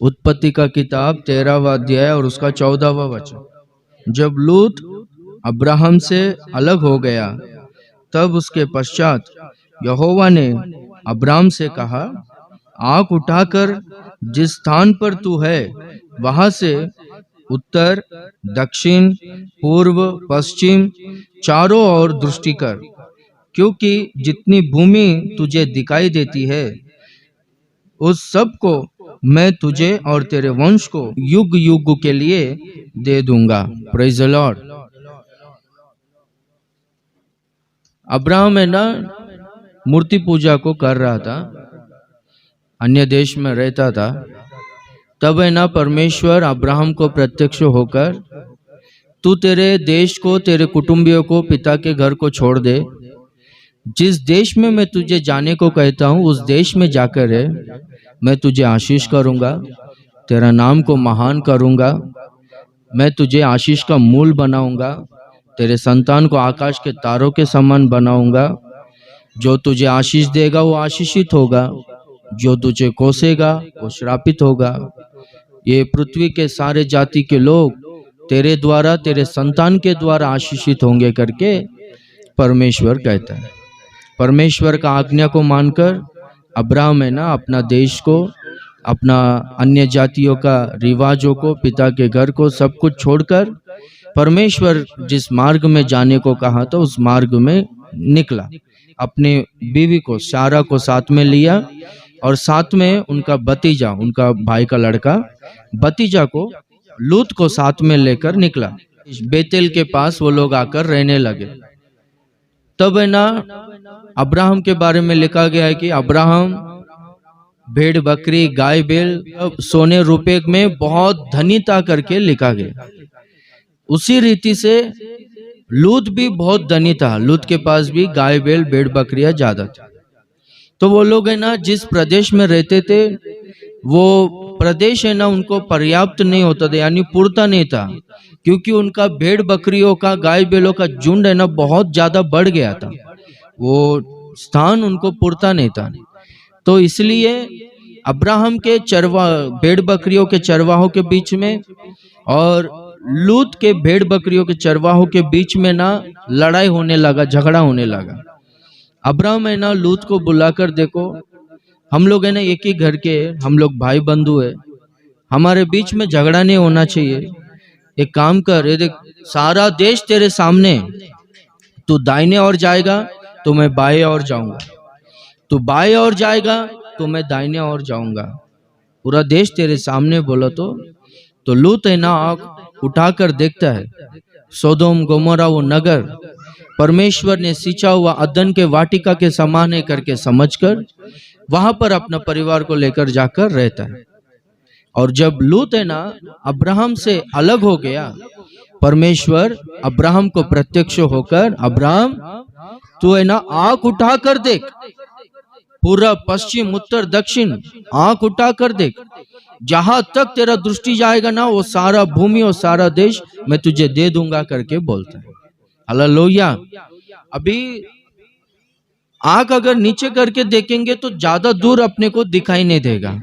उत्पत्ति का किताब 13वां अध्याय और उसका 14वां वचन। जब लूत अब्राहम से अलग हो गया तब उसके पश्चात यहोवा ने अब्राम से कहा, आँख उठाकर जिस स्थान पर तू है वहां से उत्तर, दक्षिण, पूर्व, पश्चिम चारों ओर दृष्टि कर, क्योंकि जितनी भूमि तुझे दिखाई देती है उस सब को मैं तुझे और तेरे वंश को युग युग के लिए दे दूंगा। Praise the Lord. अब्राहम है ना मूर्ति पूजा को कर रहा था, अन्य देश में रहता था। तब है ना परमेश्वर अब्राहम को प्रत्यक्ष होकर, तू तेरे देश को, तेरे कुटुंबियों को, पिता के घर को छोड़ दे, जिस देश में मैं तुझे जाने को कहता हूँ उस देश में जाकर रह, मैं तुझे आशीष करूंगा, तेरा नाम को महान करूंगा, मैं तुझे आशीष का मूल बनाऊंगा, तेरे संतान को आकाश के तारों के समान बनाऊंगा। जो तुझे आशीष देगा वो आशीषित होगा, जो तुझे कोसेगा वो श्रापित होगा। ये पृथ्वी के सारे जाति के लोग तेरे द्वारा, तेरे संतान के द्वारा आशीषित होंगे करके परमेश्वर कहता है। परमेश्वर का आज्ञा को मानकर अब्राहम है ना अपना देश को, अपना अन्य जातियों का रिवाजों को, पिता के घर को, सब कुछ छोड़कर परमेश्वर जिस मार्ग में जाने को कहा था उस मार्ग में निकला। अपने बीवी को, सारा को साथ में लिया और साथ में उनका भतीजा, उनका भाई का लड़का भतीजा को, लूत को साथ में लेकर निकला। बेतेल के पास वो लोग आकर रहने लगे। तब है ना अब्राहम के बारे में लिखा गया है कि अब्राहम भेड़ बकरी गाय बैल सोने रुपए में बहुत धनी था करके लिखा गया। उसी रीति से लूत भी बहुत धनी था। लूत के पास भी गाय बैल भेड़ बकरियां ज्यादा थी। तो वो लोग है ना जिस प्रदेश में रहते थे वो प्रदेश है ना उनको पर्याप्त नहीं होता था, यानी पूर्ता नहीं था, क्योंकि उनका भेड़ बकरियों का, गाय बैलों का झुंड है ना बहुत ज्यादा बढ़ गया था। वो स्थान उनको पूर्ता नहीं था। तो इसलिए अब्राहम के भेड़ बकरियों के चरवाहों के बीच में और लूत के भेड़ बकरियों के चरवाहों के बीच में ना लड़ाई होने लगा, झगड़ा होने लगा। अब्राहम है ना लूत को बुलाकर, देखो हम लोग है ना एक ही घर के, हम लोग भाई बंधु है, हमारे बीच में झगड़ा नहीं होना चाहिए। एक काम कर, ये देख सारा देश तेरे सामने, तू दाहिने ओर जाएगा तो मैं बाएं ओर जाऊंगा, तू बाएं ओर जाएगा तो मैं दाहिने ओर जाऊंगा, पूरा देश तेरे सामने। बोला तो लूत है ना आँख उठाकर देखता है, सोदोम गोमोरा वो नगर परमेश्वर ने सिंचा हुआ अदन के वाटिका के समान है करके समझकर वहां पर अपना परिवार को लेकर जाकर रहता है। और जब लूत है ना अब्राहम से अलग हो गया, परमेश्वर अब्राहम को प्रत्यक्ष होकर, अब्राहम तू है ना आँख उठाकर देख, पूरा पश्चिम उत्तर दक्षिण आँख उठाकर देख, जहां तक तेरा दृष्टि जाएगा ना वो सारा भूमि और सारा देश मैं तुझे दे दूंगा करके बोलता है। हालेलुया। अभी आंख अगर नीचे करके देखेंगे तो ज्यादा दूर अपने को दिखाई नहीं देगा,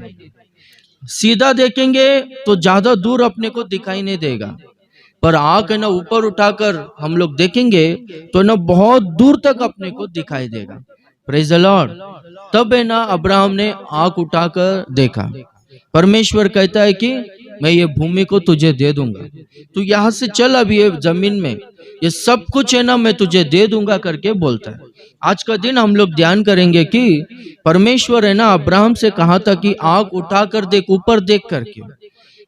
सीधा देखेंगे तो ज्यादा दूर अपने को दिखाई नहीं देगा, पर आंख है ना ऊपर उठाकर हम लोग देखेंगे तो ना बहुत दूर तक अपने को दिखाई देगा। Praise the Lord. तब है ना अब्राहम ने आंख उठाकर देखा, परमेश्वर कहता है कि मैं ये भूमि को तुझे दे दूंगा, तू यहाँ से चल, अभी ये जमीन में ये सब कुछ है ना मैं तुझे दे दूंगा करके बोलता है। आज का दिन हम लोग ध्यान करेंगे कि परमेश्वर है ना अब्राहम से कहा था कि आंख उठाकर देख, ऊपर देख करके।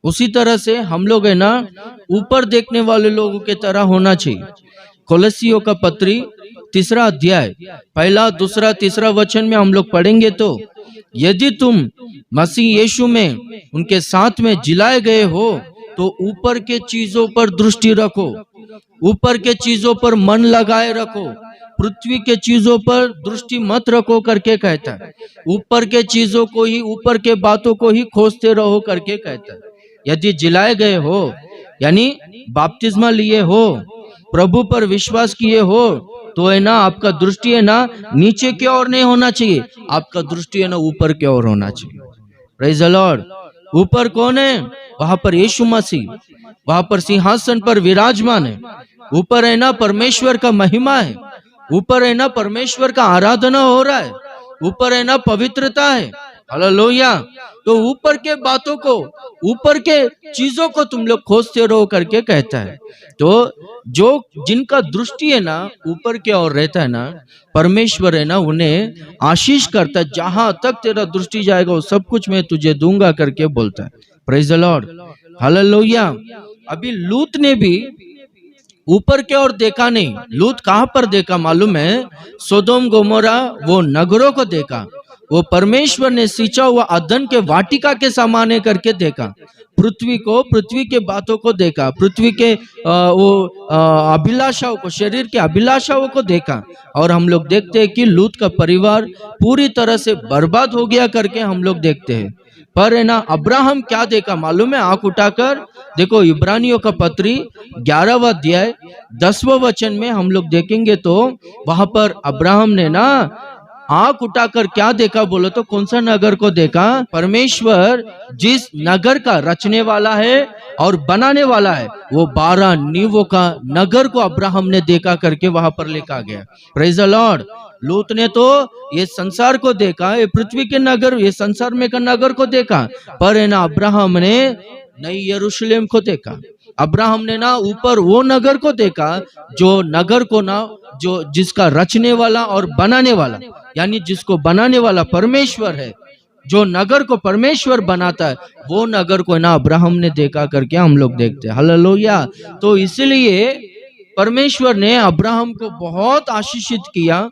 उसी तरह से हम लोग है ना ऊपर देखने वाले लोगों के तरह होना चाहिए। कोलोसियों का पत्री 3 अध्याय 1, 2, 3 वचन में हम लोग पढ़ेंगे तो, यदि तुम मसीह यीशु में उनके साथ में जिलाए गए हो तो ऊपर के चीजों पर दृष्टि रखो, ऊपर के चीजों पर मन लगाए रखो, पृथ्वी के चीजों पर दृष्टि मत रखो करके कहता है। ऊपर के चीजों को ही, ऊपर के बातों को ही खोजते रहो करके कहता है। यदि जिलाए गए हो यानी बपतिस्मा लिए हो, प्रभु पर विश्वास किए हो, तो है ना आपका दृष्टि है ना नीचे की ओर नहीं होना चाहिए, आपका दृष्टि है ना ऊपर की ओर होना चाहिए। Praise the Lord. ऊपर कौन है? वहां पर यीशु मसीह, वहां पर सिंहासन पर विराजमान है। ऊपर है ना परमेश्वर का महिमा है, ऊपर है ना परमेश्वर का आराधना हो रहा है, ऊपर है ना पवित्रता है। हालेलुया। तो ऊपर के बातों को, ऊपर के चीजों को तुम लोग खोजते रहो करके कहता है। तो जो जिनका दृष्टि है ना ऊपर के ओर रहता है ना, परमेश्वर है ना उन्हें आशीष करता है। जहां तक तेरा दृष्टि जाएगा वो सब कुछ मैं तुझे दूंगा करके बोलता है। Praise the Lord, hallelujah. अभी लूत ने भी ऊपर के ओर देखा नहीं। लूत कहां पर देखा मालूम है? सोदोम गोमोरा वो नगरों को देखा। वो परमेश्वर ने सींचा हुआ अदन के वाटिका के समाने करके देखा। पृथ्वी को, पृथ्वी के बातों को देखा, पृथ्वी के अभिलाषाओं को, शरीर के अभिलाषाओं को देखा। और हम लोग देखते हैं कि लूत का परिवार पूरी तरह से बर्बाद हो गया करके हम लोग देखते हैं। पर है ना अब्राहम क्या देखा मालूम है? आंख उठाकर देखो, इब्रानियों का पत्री 11वां अध्याय 10वां वचन में हम लोग देखेंगे तो वहां पर अब्राहम ने ना आंख उठाकर क्या देखा बोलो तो? कौन सा नगर को देखा? परमेश्वर जिस नगर का रचने वाला है और बनाने वाला है, वो 12 नींवों का नगर को अब्राहम ने देखा करके वहां पर लिखा गया। Praise the Lord. लूत ने तो ये संसार को देखा, ये पृथ्वी के नगर, ये संसार में का नगर को देखा, पर है ना अब्राहम ने नई यरूशलेम को देखा। अब्राहम ने ना ऊपर वो नगर को देखा, जो नगर को ना, जो जिसका रचने वाला और बनाने वाला, यानी जिसको बनाने वाला परमेश्वर है, जो नगर को परमेश्वर बनाता है, वो नगर को ना अब्राहम ने देखा करके हम लोग देखते हैं। हालेलुया। तो इसलिए परमेश्वर ने अब्राहम को बहुत आशीषित किया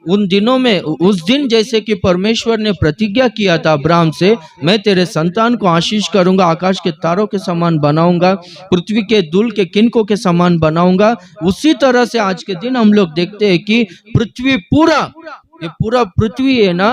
उन दिनों में। उस दिन जैसे कि परमेश्वर ने प्रतिज्ञा किया था अब्राहम से, मैं तेरे संतान को आशीष करूंगा, आकाश के तारों के समान बनाऊंगा, पृथ्वी के धूल के किनकों के समान बनाऊंगा। उसी तरह से आज के दिन हम लोग देखते हैं कि पृथ्वी पूरा, ये पूरा पृथ्वी है ना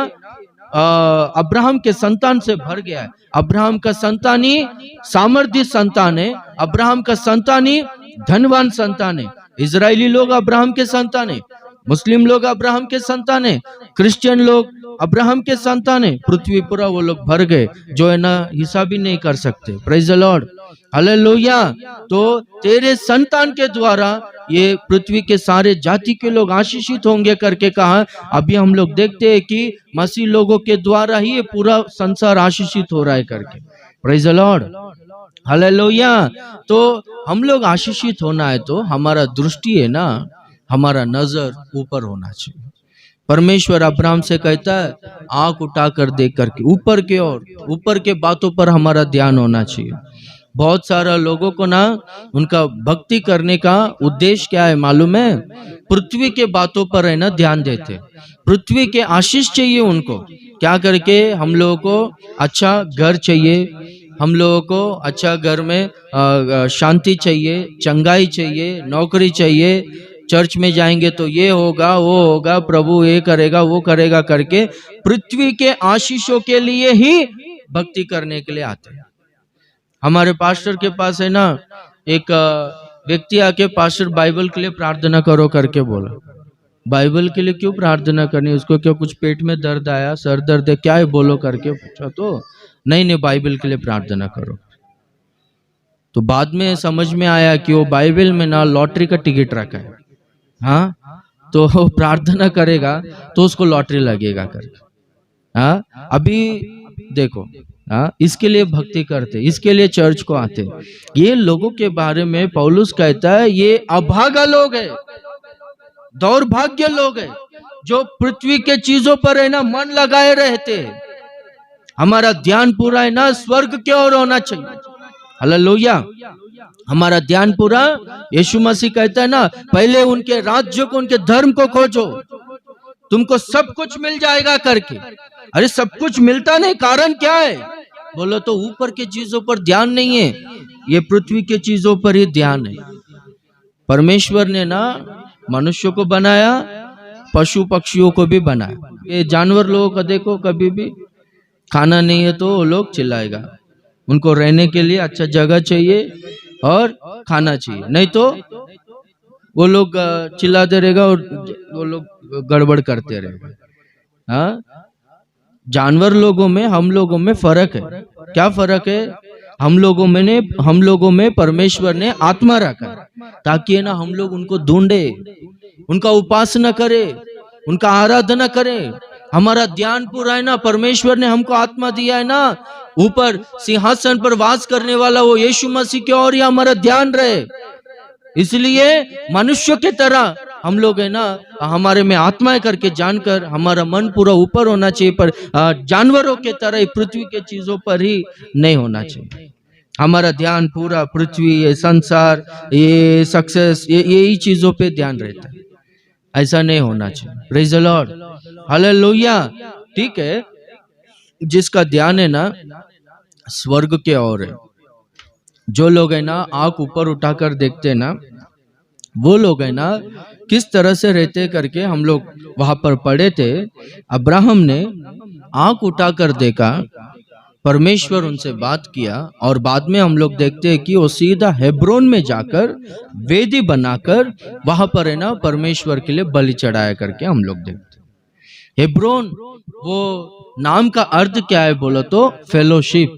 अब्राहम के संतान से भर गया है। अब्राहम का संतान ही सामर्थ्य संतान है, अब्राहम का संतान ही धनवान संतान है। इजरायली लोग अब्राहम के संतान है, मुस्लिम लोग अब्राहम के संतान है, क्रिश्चियन लोग अब्राहम के संतान है। पृथ्वी पूरा वो लोग भर गए जो है ना हिसाब ही नहीं कर सकते। Praise the Lord, hallelujah. तो तेरे संतान के द्वारा ये पृथ्वी के सारे जाति के लोग आशीषित होंगे करके कहा। अभी हम लोग देखते हैं कि मसीह लोगों के द्वारा ही ये पूरा संसार आशीषित हो रहा है करके। Praise the Lord, hallelujah. तो हम लोग आशीषित होना है तो हमारा दृष्टि है ना, हमारा नजर ऊपर होना चाहिए। परमेश्वर अब्राहम से कहता है आंख उठाकर देख करके ऊपर के ओर, ऊपर के बातों पर हमारा ध्यान होना चाहिए। बहुत सारा लोगों को ना उनका भक्ति करने का उद्देश्य क्या है मालूम है? पृथ्वी के बातों पर है ना ध्यान देते, पृथ्वी के आशीष चाहिए उनको। क्या करके? हम लोगों को अच्छा घर चाहिए, हम लोगों को अच्छा घर में शांति चाहिए, चंगाई चाहिए, नौकरी चाहिए, चर्च में जाएंगे तो ये होगा वो होगा, प्रभु ये करेगा वो करेगा करके पृथ्वी के आशीषों के लिए ही भक्ति करने के लिए आते हैं। हमारे पास्टर के पास है ना एक व्यक्ति आके, पास्टर बाइबल के लिए प्रार्थना करो करके बोला। बाइबल के लिए क्यों प्रार्थना करनी? उसको क्या कुछ पेट में दर्द आया, सर दर्द है, क्या है बोलो करके पूछा तो नहीं बाइबल के लिए प्रार्थना करो। तो बाद में समझ में आया कि वो बाइबल में ना लॉटरी का टिकट रखा है। हाँ, तो प्रार्थना करेगा तो उसको लॉटरी लगेगा करके। हाँ, अभी देखो, हाँ, इसके लिए भक्ति करते, इसके लिए चर्च को आते। ये लोगों के बारे में पौलुस कहता है ये अभागा लोग है, दौर्भाग्य लोग है, जो पृथ्वी के चीजों पर है ना मन लगाए रहते। हमारा ध्यान पूरा है ना स्वर्ग की ओर होना चाहिए। हालेलुया। हमारा ध्यान पूरा, यीशु मसीह कहता है ना पहले उनके राज्य को, उनके धर्म को खोजो, तुमको सब कुछ मिल जाएगा करके। अरे सब कुछ मिलता नहीं, कारण क्या है बोलो तो ऊपर के चीजों पर ध्यान नहीं है, ये पृथ्वी के चीजों पर ही ध्यान है। परमेश्वर ने ना मनुष्य को बनाया, पशु पक्षियों को भी बनाया। ये जानवर लोगों को देखो, कभी भी खाना नहीं है तो वो लोग चिल्लाएगा, उनको रहने के लिए अच्छा जगह चाहिए और खाना चाहिए, नहीं तो वो लोग चिल्लाते रहेगा और वो लोग गड़बड़ करते रहेगा। हाँ, जानवर लोगों में हम लोगों में फर्क है। क्या फर्क है? हम लोगों में परमेश्वर ने आत्मा रखा है, ताकि है ना हम लोग उनको ढूंढे, उनका उपासना करे, उनका आराधना करे। हमारा ध्यान पूरा है ना, परमेश्वर ने हमको आत्मा दिया है ना, ऊपर सिंहासन पर वास करने वाला वो यीशु मसीह की ओर ही हमारा ध्यान रहे। इसलिए मनुष्य के तरह हम लोग है ना, हमारे में आत्मा है करके जानकर हमारा मन पूरा ऊपर होना चाहिए, पर जानवरों के तरह पृथ्वी के चीजों पर ही नहीं होना चाहिए। हमारा ध्यान पूरा पृथ्वी, ये संसार, ये सक्सेस, यही चीजों पे ध्यान रहता है। ऐसा नहीं होना चाहिए। Praise the Lord, hallelujah. ठीक है, जिसका ध्यान है ना स्वर्ग के ओर है, जो लोग है ना आंख ऊपर उठाकर देखते हैं ना, वो लोग है ना किस तरह से रहते करके हम लोग वहां पर पढ़े थे। अब्राहम ने आंख उठाकर देखा, परमेश्वर उनसे बात किया, और बाद में हम लोग देखते हैं कि वो सीधा हेब्रोन में जाकर वेदी बनाकर वहां पर है ना परमेश्वर के लिए बलि चढ़ाया करके हम लोग देखते हैं। हेब्रोन वो नाम का अर्थ क्या है बोलो तो फेलोशिप,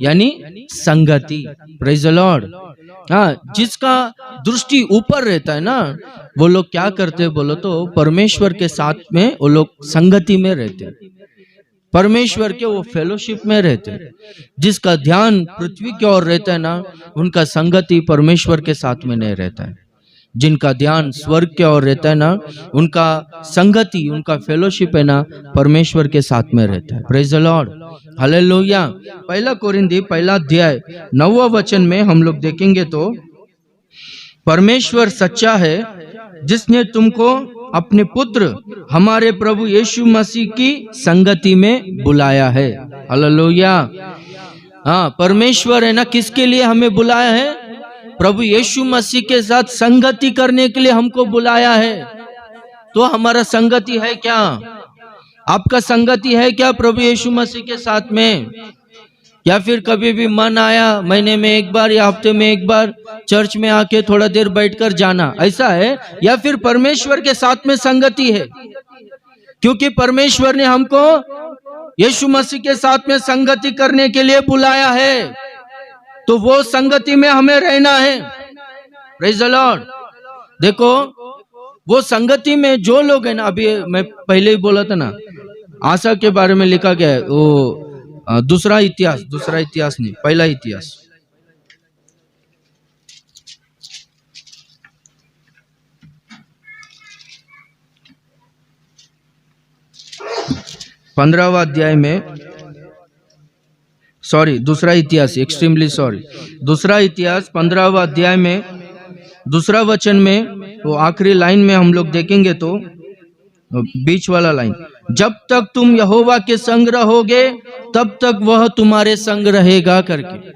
यानी संगति। Praise the Lord. हाँ, जिसका दृष्टि ऊपर रहता है ना, वो लोग क्या करते हैं बोलो तो परमेश्वर के साथ में वो लोग संगति में रहते हैं, परमेश्वर के वो फेलोशिप में रहते हैं। जिसका ध्यान पृथ्वी की ओर रहता है ना, उनका संगति परमेश्वर के साथ में नहीं रहता है। जिनका ध्यान स्वर्ग के ओर रहता है ना, उनका संगति, उनका फेलोशिप है ना परमेश्वर के साथ में रहता है। Praise the Lord, hallelujah. पहला कोरिन्थी पहला अध्याय 9वां वचन में हम लोग देखेंगे तो, परमेश्वर सच्चा है जिसने तुमको अपने पुत्र हमारे प्रभु यीशु मसीह की संगति में बुलाया है। हालेलुया। हाँ, परमेश्वर है ना किसके लिए हमें बुलाया है? प्रभु यीशु मसीह के साथ संगति करने के लिए हमको बुलाया है। तो हमारा संगति है क्या? आपका संगति है क्या प्रभु यीशु मसीह के साथ में? या फिर कभी भी मन आया महीने में एक बार या हफ्ते में एक बार चर्च में आके थोड़ा देर बैठकर जाना, ऐसा है? या फिर परमेश्वर के साथ में संगति है? क्योंकि परमेश्वर ने हमको यीशु मसीह के साथ में संगति करने के लिए बुलाया है, तो वो संगति में हमें रहना है। Praise the Lord. देखो, वो संगति में जो लोग हैं ना, अभी मैं पहले ही बोला था ना, आशा के बारे में लिखा गया है, वो दूसरा इतिहास नहीं, पहला इतिहास। पंद्रहवां अध्याय में, सॉरी दूसरा इतिहास, एक्सट्रीमली सॉरी, दूसरा इतिहास 15वां अध्याय में दूसरा वचन में वो आखिरी लाइन में हम लोग देखेंगे तो, बीच वाला लाइन, जब तक तुम यहोवा के संग रहोगे तब तक वह तुम्हारे संग रहेगा करके।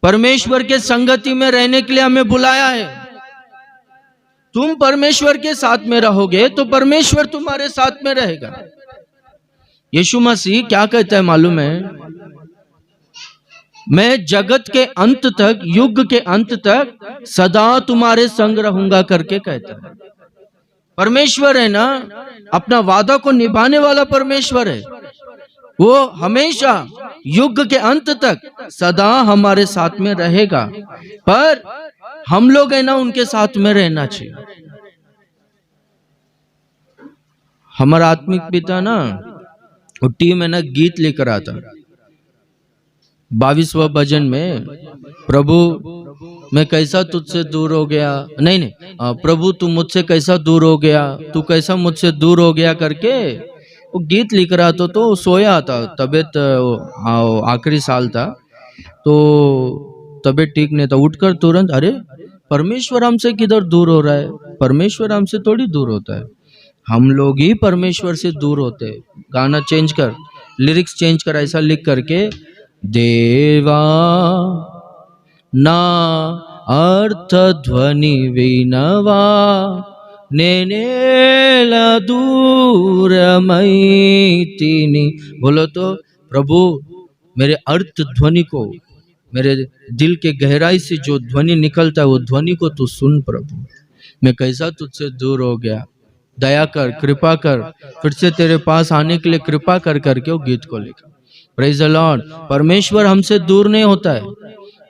परमेश्वर के संगति में रहने के लिए हमें बुलाया है। तुम परमेश्वर के साथ में रहोगे तो परमेश्वर तुम्हारे साथ में रहेगा। यीशु मसीह क्या कहता है मालूम है? मैं जगत के अंत तक, युग के अंत तक सदा तुम्हारे संग रहूंगा करके कहता है। परमेश्वर है ना, अपना वादा को निभाने वाला परमेश्वर है। वो हमेशा युग के अंत तक सदा हमारे साथ में रहेगा, पर हम लोग है ना उनके साथ में रहना चाहिए। हमारा आत्मिक पिता ना, वो टीम है ना गीत लेकर आता, 22वां भजन में, प्रभु मैं कैसा तुझसे दूर हो गया, नहीं, प्रभु तू मुझसे कैसा दूर हो गया, तू कैसा मुझसे दूर हो गया करके वो गीत लिख रहा था। तो सोया था, तबीयत आखिरी साल था, तो तबीयत ठीक नहीं था। उठकर तुरंत, अरे परमेश्वर हमसे किधर दूर हो रहा है? परमेश्वर हमसे थोड़ी दूर होता है, हम लोग ही परमेश्वर से दूर होते हैं। गाना चेंज कर, लिरिक्स चेंज कर, ऐसा लिख करके, देवा ना अर्थ ध्वनि विनवा नेनेला दूर मैतिनी। बोलो तो, प्रभु मेरे अर्थ ध्वनि को, मेरे दिल के गहराई से जो ध्वनि निकलता है वो ध्वनि को तू सुन प्रभु। मैं कैसा तुझसे दूर हो गया, दया कर, कृपा कर, फिर से तेरे पास आने के लिए कृपा कर करके वो गीत को लिखा। Praise the Lord. परमेश्वर हमसे दूर नहीं होता है,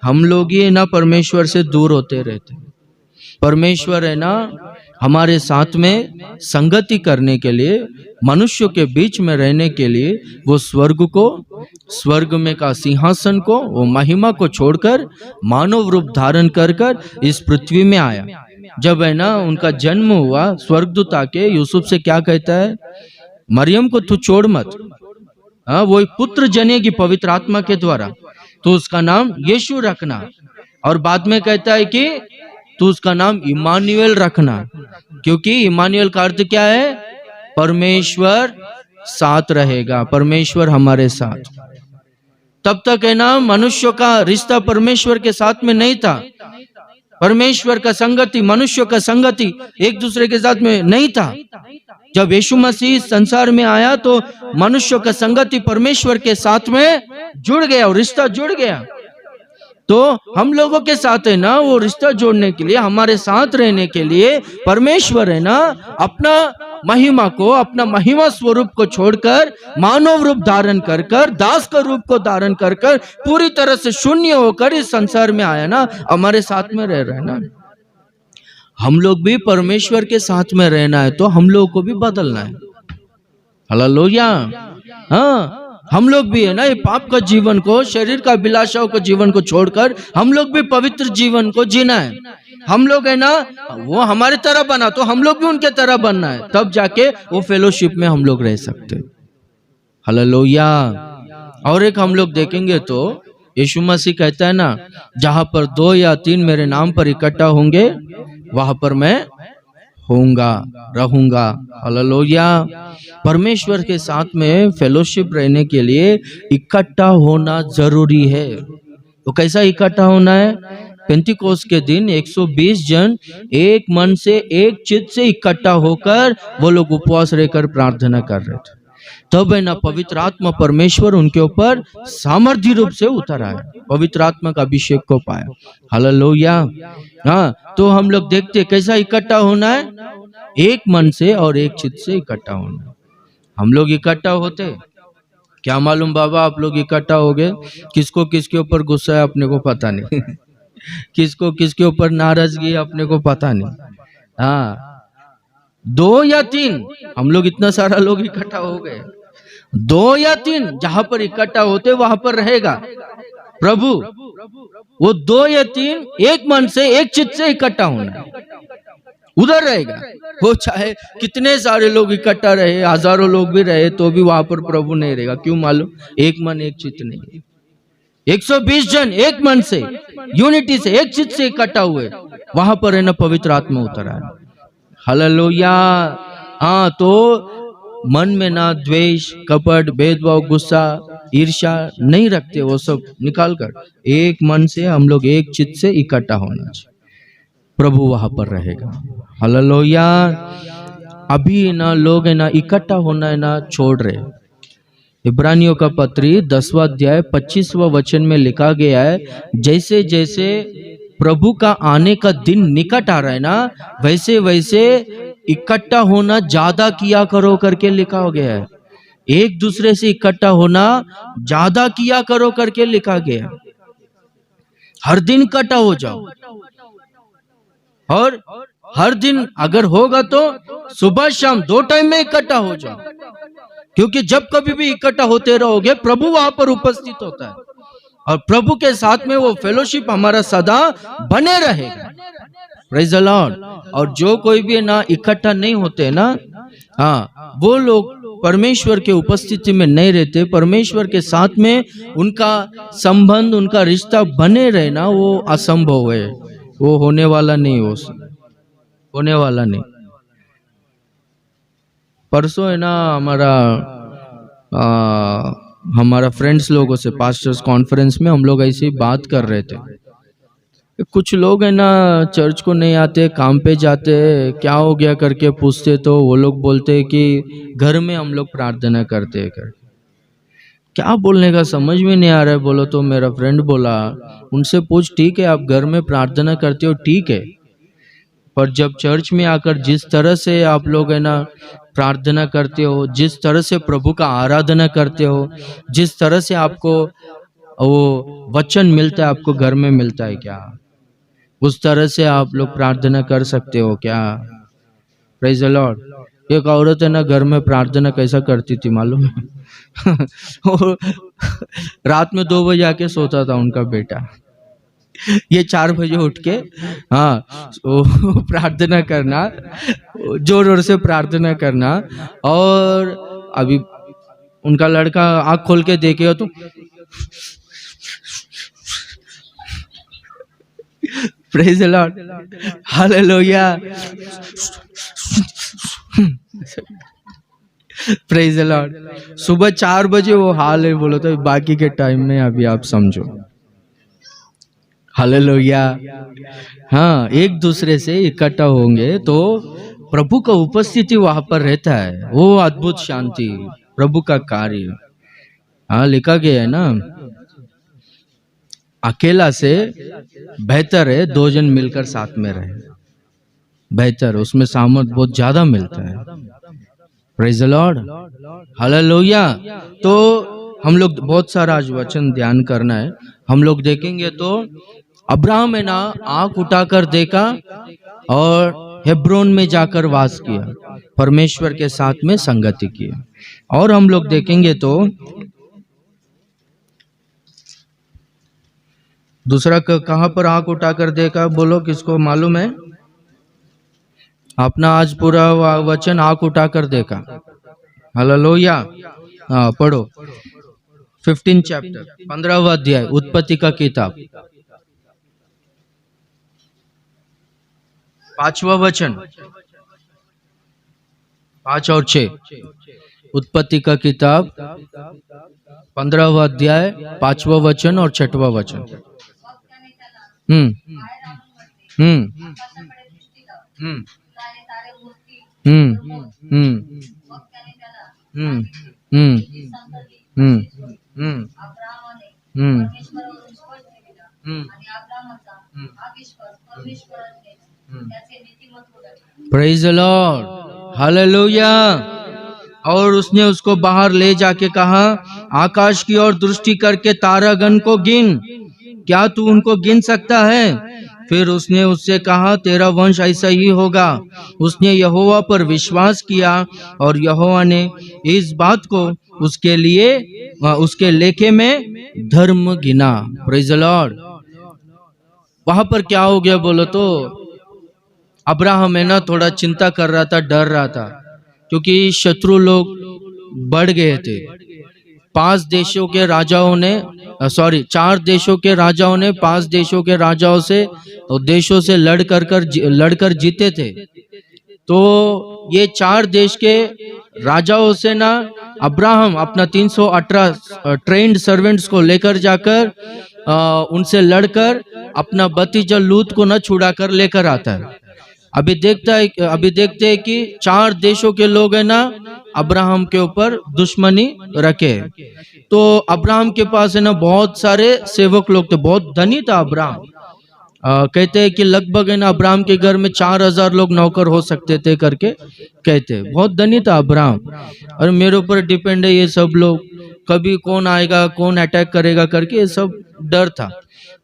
हम लोग ही ना परमेश्वर से दूर होते रहते। परमेश्वर है ना हमारे साथ में संगति करने के लिए, मनुष्यों के बीच में रहने के लिए वो स्वर्ग में का सिंहासन को, वो महिमा को छोड़कर मानव रूप धारण कर इस पृथ्वी में आया। जब है ना उनका जन्म हुआ, स्वर्गदूत आके यूसुफ से क्या कहता है, मरियम को तू छोड़ मत, वो एक पुत्र जनेगी पवित्र आत्मा के द्वारा, तो उसका नाम यीशु रखना। और बाद में कहता है कि तू उसका नाम इमानुएल रखना, क्योंकि इमानुएल का अर्थ क्या है, परमेश्वर साथ रहेगा, परमेश्वर हमारे साथ। तब तक है ना मनुष्यों का रिश्ता परमेश्वर के साथ में नहीं था, परमेश्वर का संगति, मनुष्यों का संगति एक दूसरे के साथ में नहीं था। जब यीशु मसीह संसार में आया तो मनुष्यों का संगति परमेश्वर के साथ में जुड़ गया और रिश्ता जुड़ गया। तो हम लोगों के साथ है ना वो रिश्ता जोड़ने के लिए, हमारे साथ रहने के लिए परमेश्वर है ना अपना महिमा को, अपना महिमा स्वरूप को छोड़कर मानव रूप धारण कर दास का रूप को धारण कर पूरी तरह से शून्य होकर इस संसार में आया ना, हमारे साथ में रह रहा है ना। हम लोग भी परमेश्वर के साथ में रहना है तो हम लोग को भी बदलना है। हालेलुया। हाँ, हम लोग भी है ना ये पाप का जीवन को, शरीर का अभिलाषाओं का जीवन को छोड़कर हम लोग भी पवित्र जीवन को जीना है। हम लोग है ना वो हमारे तरह बना तो हम लोग भी उनके तरह बनना है, तब जाके वो फेलोशिप में हम लोग रह सकते। हालेलुया। और एक हम लोग देखेंगे तो यीशु मसीह कहता है ना, जहां पर 2 या 3 मेरे नाम पर इकट्ठा होंगे वहां पर मैं होऊंगा, रहूंगा। हालेलुया। परमेश्वर के साथ में फेलोशिप रहने के लिए इकट्ठा होना जरूरी है। तो कैसा इकट्ठा होना है? पेंतिकोस्त के दिन 120 जन एक मन से, एक चित्त से इकट्ठा होकर वो लोग उपवास रहकर प्रार्थना कर रहे थे। तब है ना पवित्र आत्मा परमेश्वर उनके ऊपर सामर्थ्य रूप से उतर आया, पवित्र आत्मा का अभिषेक को पाया। हालेलुया। हाँ, तो हम लोग देखते कैसा इकट्ठा होना है, एक मन से और एक चित्त से इकट्ठा होना है। हम लोग इकट्ठा होते, क्या मालूम बाबा आप लोग इकट्ठा हो गए, किसको किसके ऊपर गुस्सा है अपने को पता नहीं किसको किसके ऊपर नाराजगी है अपने को पता नहीं। हाँ, 2 या 3 हम लोग इतना सारा लोग इकट्ठा हो गए, 2 या 3 जहां पर इकट्ठा होते वहां पर रहेगा प्रभु। वो 2 या 3 एक मन से, एक चित्त से इकट्ठा होना, उधर रहेगा। वो चाहे कितने सारे लोग इकट्ठा रहे, हजारों लोग भी रहे, तो भी वहां पर प्रभु नहीं रहेगा। क्यों मालूम? एक मन एक चित्त नहीं। 120 जन एक मन से, यूनिटी से, एक चित्त से इकट्ठा हुए, वहां पर है ना पवित्र आत्मा उतर आया। हालेलुया। हाँ, तो मन में ना द्वेष, कपट, भेदभाव, गुस्सा, ईर्ष्या नहीं रखते, वो सब निकाल कर एक मन से हम लोग एक चित्त से इकट्ठा होना चाहिए, प्रभु वहां पर रहेगा। हालेलुया। अभी ना लोग है ना इकट्ठा होना है ना छोड़ रहे। इब्रानियों का पत्री 10वां अध्याय 25वां वचन में लिखा गया है, जैसे जैसे प्रभु का आने का दिन निकट आ रहा है ना, वैसे वैसे इकट्ठा होना ज्यादा किया करो करके लिखा गया है। एक दूसरे से इकट्ठा होना ज्यादा किया करो करके लिखा गया है। हर दिन इकट्ठा हो जाओ, और हर दिन अगर होगा तो सुबह शाम 2 टाइम में इकट्ठा हो जाओ, क्योंकि जब कभी भी इकट्ठा होते रहोगे प्रभु वहां पर उपस्थित होता है, और प्रभु के साथ में वो फेलोशिप हमारा सदा बने रहेगा। Praise the Lord. और जो कोई भी ना इकट्ठा नहीं होते ना, हाँ, वो लोग परमेश्वर के उपस्थिति में नहीं रहते, परमेश्वर के साथ में उनका संबंध, उनका रिश्ता बने रहना वो असंभव है, वो होने वाला नहीं, होने वाला नहीं। परसों है ना हमारा फ्रेंड्स लोगों से पास्टर्स कॉन्फ्रेंस में हम लोग ऐसे ही बात कर रहे थे। कुछ लोग है ना चर्च को नहीं आते, काम पे जाते, क्या हो गया करके पूछते, तो वो लोग बोलते कि घर में हम लोग प्रार्थना करते हैं कर। क्या बोलने का समझ में नहीं आ रहा है। बोलो तो मेरा फ्रेंड बोला, उनसे पूछ, ठीक है आप घर में प्रार्थना करते हो, ठीक है, पर जब चर्च में आकर जिस तरह से आप लोग है ना प्रार्थना करते हो, जिस तरह से प्रभु का आराधना करते हो, जिस तरह से आपको वो वचन मिलता है, आपको घर में मिलता है क्या? उस तरह से आप लोग प्रार्थना कर सकते हो क्या? Praise the Lord. एक औरत है ना घर में प्रार्थना कैसा करती थी मालूम है? वो रात में 2 बजे आके सोता था उनका बेटा, ये 4 बजे उठ के हाँ वो प्रार्थना करना, जोर जोर से प्रार्थना करना। और अभी उनका लड़का आँख खोल के देखेगा तो praise the Lord, hallelujah, praise the Lord. सुबह 4 बजे वो हाल है बोलो तो बाकी के टाइम में अभी आप समझो, हालेलुया। हाँ, एक दूसरे से इकट्ठा होंगे तो प्रभु का उपस्थिति वहां पर रहता है, वो अद्भुत शांति, प्रभु का कार्य। हाँ, लिखा गया है ना, अकेला से बेहतर है 2 जन मिलकर साथ में रहे, बेहतर, उसमें सामर्थ बहुत ज्यादा मिलता है। Praise the Lord, hallelujah. तो हम लोग बहुत सारा आज वचन ध्यान करना है। हम लोग देखेंगे तो अब्राहम है ना आंख उठाकर देखा और हेब्रोन में जाकर वास किया, परमेश्वर के साथ में संगति की। और हम लोग देखेंगे तो दूसरा कहां पर आंख उठाकर देखा, बोलो किसको मालूम है? अपना आज पूरा वचन आंख उठाकर देखा, हालेलुया। हाँ, पढ़ो 15 चैप्टर, 15वां अध्याय उत्पत्ति का किताब, 5वां वचन, 5 और 6, उत्पत्ति का किताब 15वां अध्याय 5वां वचन और 6वां वचन। हम्म हम्म हम्म हम्म हम्म हम्म हम्म हम्म प्रेज द लॉर्ड, हालेलुया। और उसने उसको बाहर ले जाके कहा, आकाश की ओर दृष्टि करके तारागण को गिन, क्या तू उनको गिन सकता है? फिर उसने उससे कहा, तेरा वंश ऐसा ही होगा। उसने यहोवा पर विश्वास किया और यहोवा ने इस बात को उसके लिए उसके लेखे में धर्म गिना। Praise the Lord. वहां पर क्या हो गया बोलो तो, अब्राहम है ना थोड़ा चिंता कर रहा था, डर रहा था, क्योंकि शत्रु लोग बढ़ गए थे। 4 देशों के राजाओं ने 5 देशों के राजाओं से और देशों से लड़कर जीते थे। तो ये 4 देश के राजाओं से ना अब्राहम अपना 318 ट्रेंड सर्वेंट्स को लेकर जाकर उनसे लड़कर अपना भतीजा लूत को न छुड़ाकर लेकर आता है। अभी देखते हैं कि 4 देशों के लोग है ना अब्राहम के ऊपर दुश्मनी रखे। तो अब्राहम के पास है ना बहुत सारे सेवक लोग थे, बहुत धनी था अब्राहम। कहते हैं कि लगभग है ना अब्राहम के घर में 4000 लोग नौकर हो सकते थे करके कहते हैं, बहुत धनी था अब्राहम। और मेरे ऊपर डिपेंड है ये सब लोग, कभी कौन आएगा कौन अटैक करेगा करके ये सब डर था।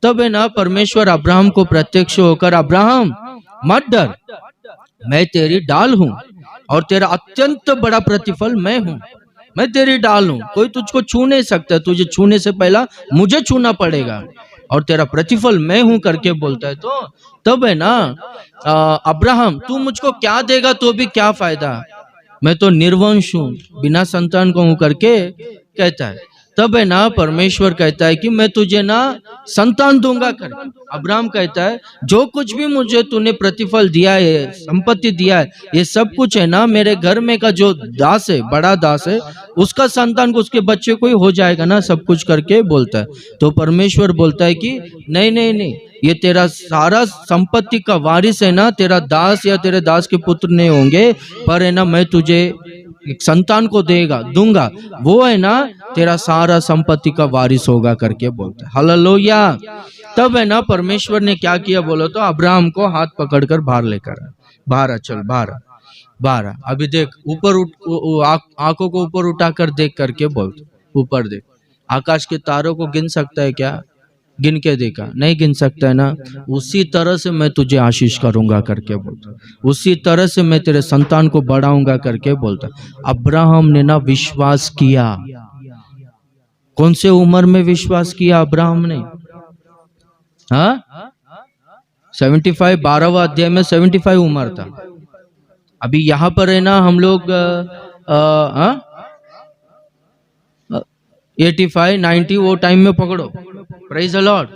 तब है ना परमेश्वर अब्राहम को प्रत्यक्ष होकर, अब्राहम मत डर, मैं तेरी डाल हूं और तेरा अत्यंत बड़ा प्रतिफल मैं हूं। मैं तेरी डाल हूं, कोई तुझको छू नहीं सकता, तुझे छूने से पहला मुझे छूना पड़ेगा और तेरा प्रतिफल मैं हूं करके बोलता है। तो तब है ना अब्राहम, तू मुझको क्या देगा तो भी क्या फायदा, मैं तो निर्वंश हूं, बिना संतान को हूं करके कहता है। तब है ना परमेश्वर कहता है कि मैं तुझे ना संतान दूंगा कर। अब्राहम कहता है जो कुछ भी मुझे तूने प्रतिफल दिया है, संपत्ति दिया है, ये सब कुछ है ना मेरे घर में का जो दास है, बड़ा दास है, उसका संतान को, उसके बच्चे को ही हो जाएगा ना सब कुछ करके बोलता है। तो परमेश्वर बोलता है कि नहीं नहीं नहीं, ये तेरा सारा संपत्ति का वारिस है ना तेरा दास या तेरे दास के पुत्र नहीं होंगे, पर है ना मैं तुझे एक संतान को दूंगा, वो है ना तेरा सारा संपत्ति का वारिस होगा करके बोलता है। हालेलुया। तब है ना परमेश्वर ने क्या किया बोलो तो अब्राहम को हाथ पकड़कर बाहर लेकर आया, बाहर आ, चल बाहर आ, बाहर आ। अभी देख ऊपर आंखों को ऊपर उठाकर देख करके बोल, ऊपर देख, आकाश के तारों को गिन सकता है क्या? गिन के देखा, नहीं गिन सकता है ना। उसी तरह से मैं तुझे आशीष करूंगा करके बोलता, उसी तरह से मैं तेरे संतान को बढ़ाऊंगा करके बोलता। अब्राहम ने ना विश्वास किया। कौन से उम्र में विश्वास किया अब्राहम ने? हाँ 75, 12वां अध्याय में 75 उम्र था। अभी यहाँ पर है ना हम लोग 85, 90 वो टाइम में पकड़ो, प्रेज द लॉर्ड।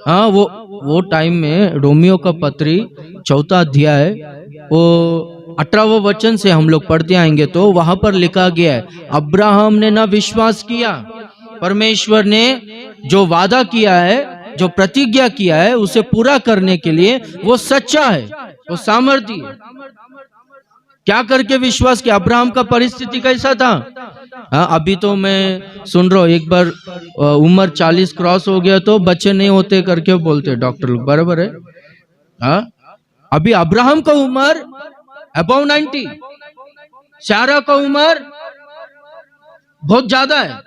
हाँ वो टाइम में रोमियो का पत्री 4था अध्याय वो 18वां वचन से हम लोग पढ़ते आएंगे तो वहां पर लिखा गया है अब्राहम ने ना विश्वास किया, परमेश्वर ने जो वादा किया है, जो प्रतिज्ञा किया है उसे पूरा करने के लिए वो सच्चा है, वो सामर्थी है। क्या करके विश्वास किया? अब्राहम का परिस्थिति कैसा था? हाँ अभी तो मैं सुन रहा हूँ एक बार उम्र 40 क्रॉस हो गया तो बच्चे नहीं होते करके बोलते डॉक्टर लोग, बराबर है। हाँ अभी अब्राहम का उम्र अबव 90, सारा का उम्र बहुत ज्यादा है।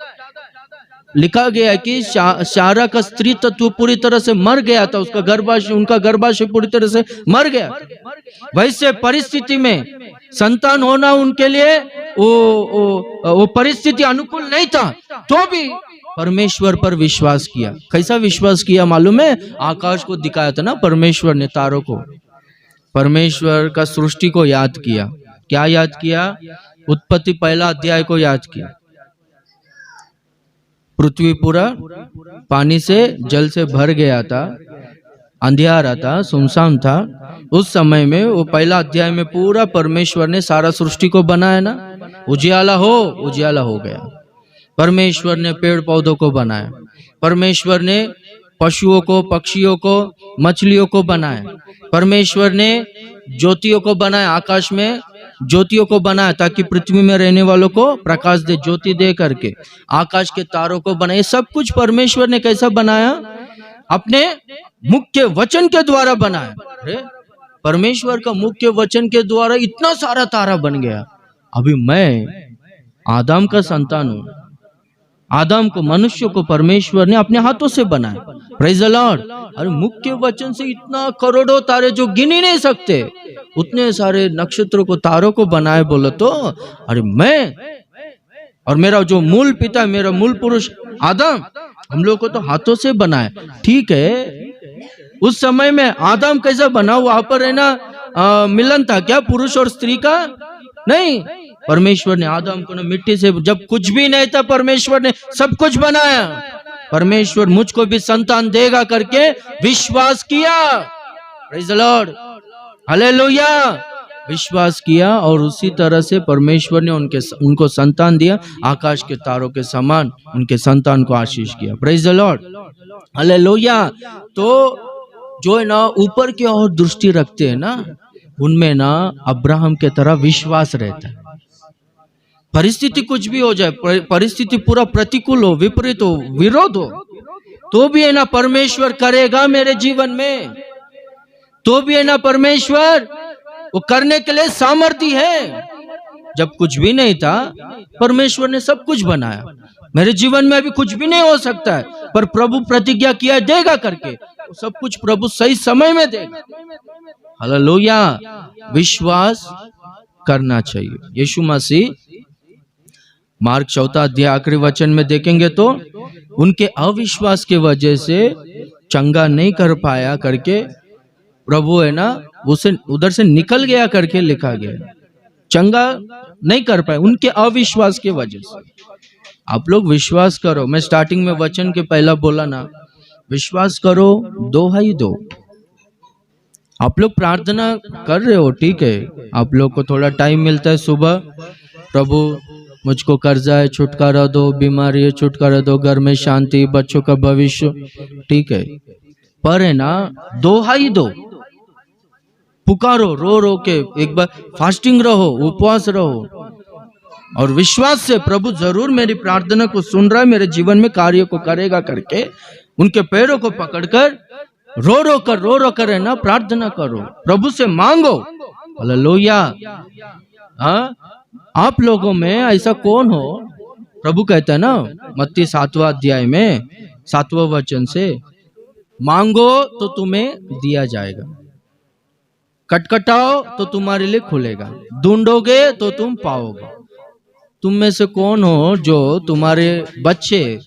लिखा गया है कि सारा का स्त्री तत्व पूरी तरह से मर गया था, उसका गर्भाशय, उनका गर्भाशय पूरी तरह से मर गया। वैसे परिस्थिति में संतान होना उनके लिए वो परिस्थिति अनुकूल नहीं था, तो भी परमेश्वर पर विश्वास किया। कैसा विश्वास किया मालूम है? आकाश को दिखाया था ना परमेश्वर ने, तारों को, परमेश्वर का सृष्टि को याद किया। क्या याद किया? उत्पत्ति 1 अध्याय को याद किया। पृथ्वी पूरा पानी से, जल से भर गया था, अंधियारा था, सुनसान था। उस समय में वो 1 अध्याय में पूरा परमेश्वर ने सारा सृष्टि को बनाया ना, उजियाला हो गया। परमेश्वर ने पेड़ पौधों को बनाया, परमेश्वर ने पशुओं को, पक्षियों को, मछलियों को बनाया, परमेश्वर ने ज्योतियों को बनाया, आकाश में ज्योतियों को बनाया ताकि पृथ्वी में रहने वालों को प्रकाश दे, ज्योति दे करके आकाश के तारों को बनाया। सब कुछ परमेश्वर ने कैसा बनाया? अपने मुख्य वचन के द्वारा बनाया। परमेश्वर का मुख्य वचन के द्वारा इतना सारा तारा बन गया। अभी मैं आदम का संतान हूं, आदम को, मनुष्य को परमेश्वर ने अपने हाथों से बनाया, प्रेज द लॉर्ड। अरे मुख्य वचन से इतना करोड़ों तारे जो गिन ही नहीं सकते, उतने सारे नक्षत्रों को, तारों को बनाए बोलो तो। अरे मैं और मेरा जो मूल पिता, मेरा मूल पुरुष आदम, हम लोग को तो हाथों से बनाए। ठीक है, उस समय में आदम कैसा बना? वहां पर है ना मिलन था क्या पुरुष और स्त्री का? नहीं, परमेश्वर ने आदम को ना मिट्टी से, जब कुछ भी नहीं था परमेश्वर ने सब कुछ बनाया। परमेश्वर मुझको भी संतान देगा करके विश्वास किया, प्रेज द लॉर्ड, हालेलुया, विश्वास किया और उसी तरह से परमेश्वर ने उनको संतान दिया, आकाश के तारों के समान उनके संतान को आशीष किया, प्रेज द लॉर्ड, हालेलुया। तो जो है ना ऊपर की ओर दृष्टि रखते हैं ना, उनमें ना अब्राहम के तरह विश्वास रहता है। परिस्थिति कुछ भी हो जाए, परिस्थिति पूरा प्रतिकूल हो, विपरीत हो, विरोध हो, तो भी है ना परमेश्वर करेगा मेरे जीवन में, तो भी है ना परमेश्वर वो करने के लिए सामर्थी है। जब कुछ भी नहीं था परमेश्वर ने सब कुछ बनाया। मेरे जीवन में अभी कुछ भी नहीं हो सकता है, पर प्रभु प्रतिज्ञा किया देगा करके, सब कुछ प्रभु सही समय में देगा। हालेलुया, विश्वास करना चाहिए। यीशु मसीह मार्क 4 अध्याय आखिरी वचन में देखेंगे तो उनके अविश्वास के वजह से चंगा नहीं कर पाया करके प्रभु है ना उसे उधर से निकल गया करके लिखा गया। चंगा नहीं कर पाए उनके अविश्वास के वजह से। आप लोग विश्वास करो, मैं स्टार्टिंग में वचन के पहला बोला ना, विश्वास करो, दोहाई दो। आप लोग प्रार्थना कर रहे हो, ठीक है, आप लोग को थोड़ा टाइम मिलता है सुबह, प्रभु मुझको कर्जा है छुटकारा दो, बीमारी है छुटकारा दो, घर में शांति, बच्चों का भविष्य, ठीक है, पर है ना दोहाई दो, पुकारो, रो रो के, एक बार फास्टिंग रहो, उपवास रहो और विश्वास से प्रभु जरूर मेरी प्रार्थना को सुन रहा है, मेरे जीवन में कार्य को करेगा करके उनके पैरों को पकड़कर रो रो कर है ना प्रार्थना करो, प्रभु से मांगो। हालेलुया। हाँ, आप लोगों में ऐसा कौन हो? प्रभु कहता है ना मत्ती 7वां अध्याय में 7वां वचन से, मांगो तो तुम्हें दिया जाएगा, खटखटाओ तो तुम्हारे लिए खुलेगा, ढूंढोगे तो तुम पाओगे। तुम में से कौन हो जो तुम्हारे बच्चे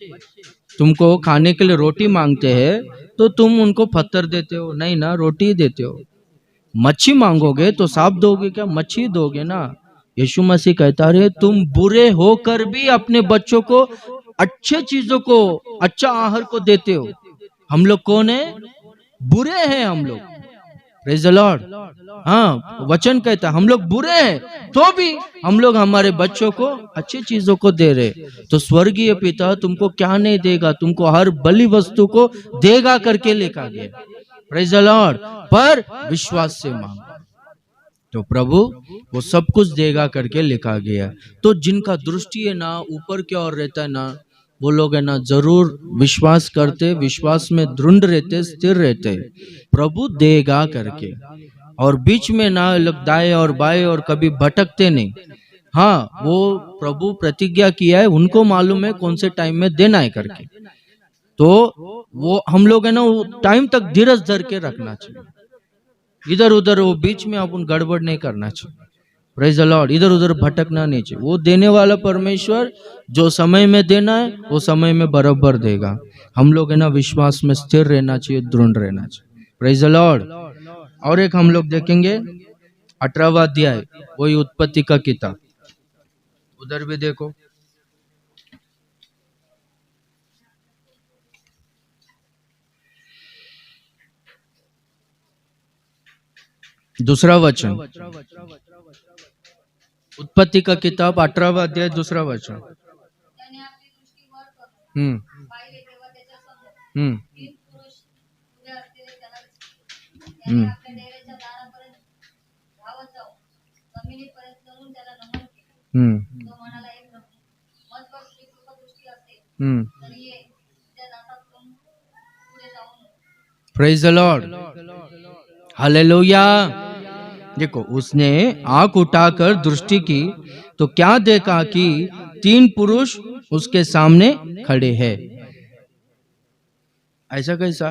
तुमको खाने के लिए रोटी मांगते हैं तो तुम उनको पत्थर देते हो? नहीं ना, रोटी देते हो। मच्छी मांगोगे तो सांप दोगे क्या? मच्छी दोगे ना। यीशु मसीह कहता है तुम बुरे होकर भी अपने बच्चों को अच्छे चीजों को, अच्छा आहार को देते हो। हम लोग कौन है? बुरे हैं हम लोग। Praise the Lord. हाँ, वचन कहता हम लोग बुरे हैं तो भी हम लोग हमारे बच्चों को अच्छी चीजों को दे रहे, तो स्वर्गीय पिता तुमको क्या नहीं देगा? तुमको हर बलि वस्तु को देगा करके लिखा गया। Praise the Lord. पर विश्वास से मांगो तो प्रभु वो सब कुछ देगा करके लिखा गया। तो जिनका दृष्टि है ना ऊपर की ओर रहता है ना, वो लोग है ना जरूर विश्वास करते, विश्वास में दृढ़ रहते, स्थिर रहते, प्रभु देगा करके। और बीच में ना लोग दाएं और बाएं और कभी भटकते नहीं। हाँ, वो प्रभु प्रतिज्ञा किया है, उनको मालूम है कौन से टाइम में देना है करके। तो वो हम लोग है ना वो टाइम तक धीरज धर के रखना चाहिए। इधर उधर वो बीच में अपन गड़बड़ नहीं करना चाहिए। Praise the Lord. इधर उधर भटकना नहीं चाहिए। वो देने वाला परमेश्वर जो समय में देना है वो समय में बराबर देगा। हम लोग है ना विश्वास में स्थिर रहना चाहिए, दृढ़ रहना चाहिए। Praise the Lord. और एक हम लोग देखेंगे 18वां अध्याय, वही उत्पत्ति का किताब, उधर भी देखो। दूसरा वचन, उत्पत्ति का किताब 18वां अध्याय दूसरा वचन। Praise the Lord. हालेलुया। देखो, उसने आंख उठाकर दृष्टि की तो क्या देखा कि 3 पुरुष उसके सामने खड़े हैं। ऐसा कैसा?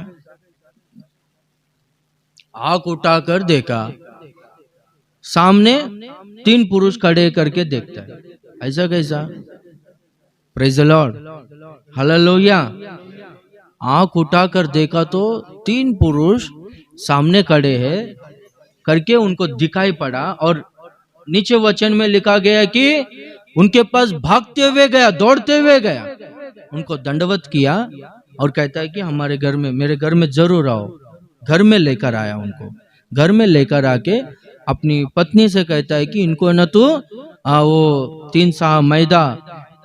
आंख उठाकर देखा, सामने 3 पुरुष खड़े करके देखता है। ऐसा कैसा? Praise the Lord. हालेलुया। आंख उठाकर देखा तो 3 पुरुष सामने खड़े हैं करके उनको दिखाई पड़ा। और नीचे वचन में लिखा गया कि उनके पास भागते हुए गया, दौड़ते हुए गया, उनको दंडवत किया और कहता है कि हमारे घर में, मेरे घर में जरूर आओ। घर में लेकर आया उनको। घर में लेकर आके अपनी पत्नी से कहता है कि इनको न तो वो 3 सा मैदा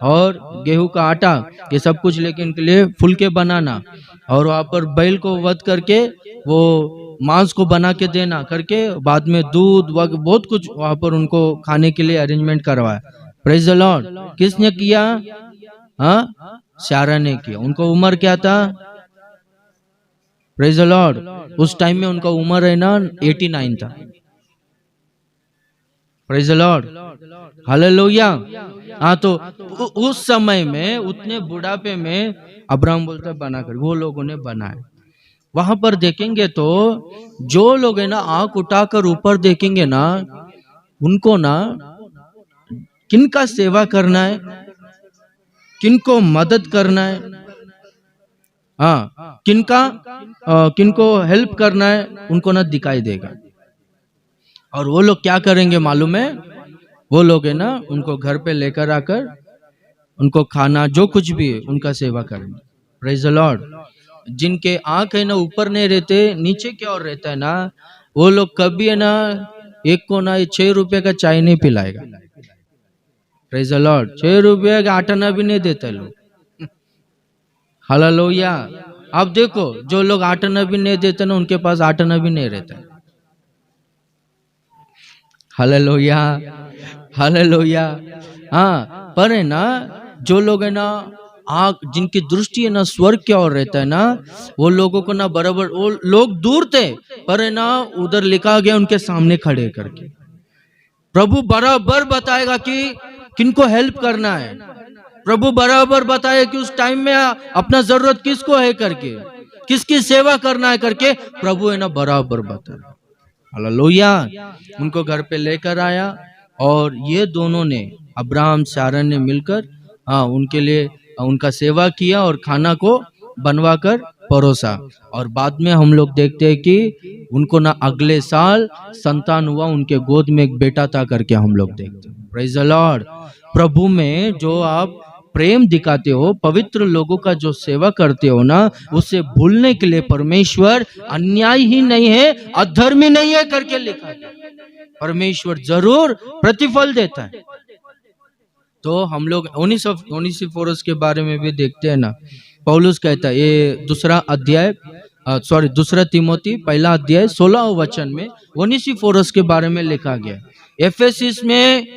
और गेहूं का आटा ये सब कुछ लेके इनके लिए फुलके बनाना, और वहां पर बैल को वध करके वो मांस को बना के देना करके, बाद में दूध वगैरह बहुत कुछ वहां पर उनको खाने के लिए अरेंजमेंट करवाया। Praise the Lord. किसने किया? हाँ, सारा ने किया। उनको उम्र क्या था? Praise the Lord. उस टाइम में उनका उम्र है ना 89 था। Praise the Lord. हालेलुया। हाँ, तो उस समय में उतने बुढ़ापे में अब्राहम बोलता बनाकर वो लोगों ने बनाए। वहां पर देखेंगे तो जो लोग है ना आंख उठाकर ऊपर देखेंगे ना, उनको ना किनका सेवा करना है, किनको मदद करना है, हाँ किनको हेल्प करना है, उनको ना दिखाई देगा। और वो लोग क्या करेंगे मालूम है? वो लोग है ना उनको घर पे लेकर आकर उनको खाना जो कुछ भी है उनका सेवा करेंगे। Praise the Lord. जिनके आंख है ना ऊपर नहीं रहते, नीचे की ओर रहता है ना, वो लोग कभी है ना एक को ना 6 रुपए का चाय नहीं पिलाएगा। Praise the Lord. 6 रुपए का आटा भी नहीं देते लोग। हालेलुया। आप देखो जो लोग आटा भी नहीं देते ना, उनके पास आटा भी नहीं रहता है। Hallelujah, hallelujah. हाँ, पर है ना जो लोग है ना आग, जिनकी दृष्टि है ना स्वर्ग की ओर रहता है ना, वो लोगों को ना बराबर, वो लोग दूर थे पर है ना उधर लिखा गया उनके सामने खड़े करके। प्रभु बराबर बताएगा कि किनको हेल्प करना है, प्रभु बराबर बताए कि उस टाइम में अपना जरूरत किसको है करके, किसकी सेवा करना है करके, प्रभु है ना बराबर बताए। हालेलुया। उनको घर पे लेकर आया और ये दोनों ने, अब्राहम शारन ने मिलकर उनके लिए उनका सेवा किया और खाना को बनवा कर परोसा। और बाद में हम लोग देखते हैं कि उनको ना अगले साल संतान हुआ, उनके गोद में एक बेटा था करके हम लोग देखते हैं। Praise the Lord. प्रभु में जो आप प्रेम दिखाते हो, पवित्र लोगों का जो सेवा करते हो ना, उसे भूलने के लिए परमेश्वर अन्याय ही नहीं है, अधर्मी नहीं है करके लिखा है। परमेश्वर जरूर प्रतिफल देता है। तो हम लोग ओनेसिफोरस के बारे में भी देखते हैं ना, पौलुस कहता है, ये दूसरा तिमोथी पहला अध्याय 16 वचन में ओनेसिफोरस के बारे में लिखा गया। एफेसिस में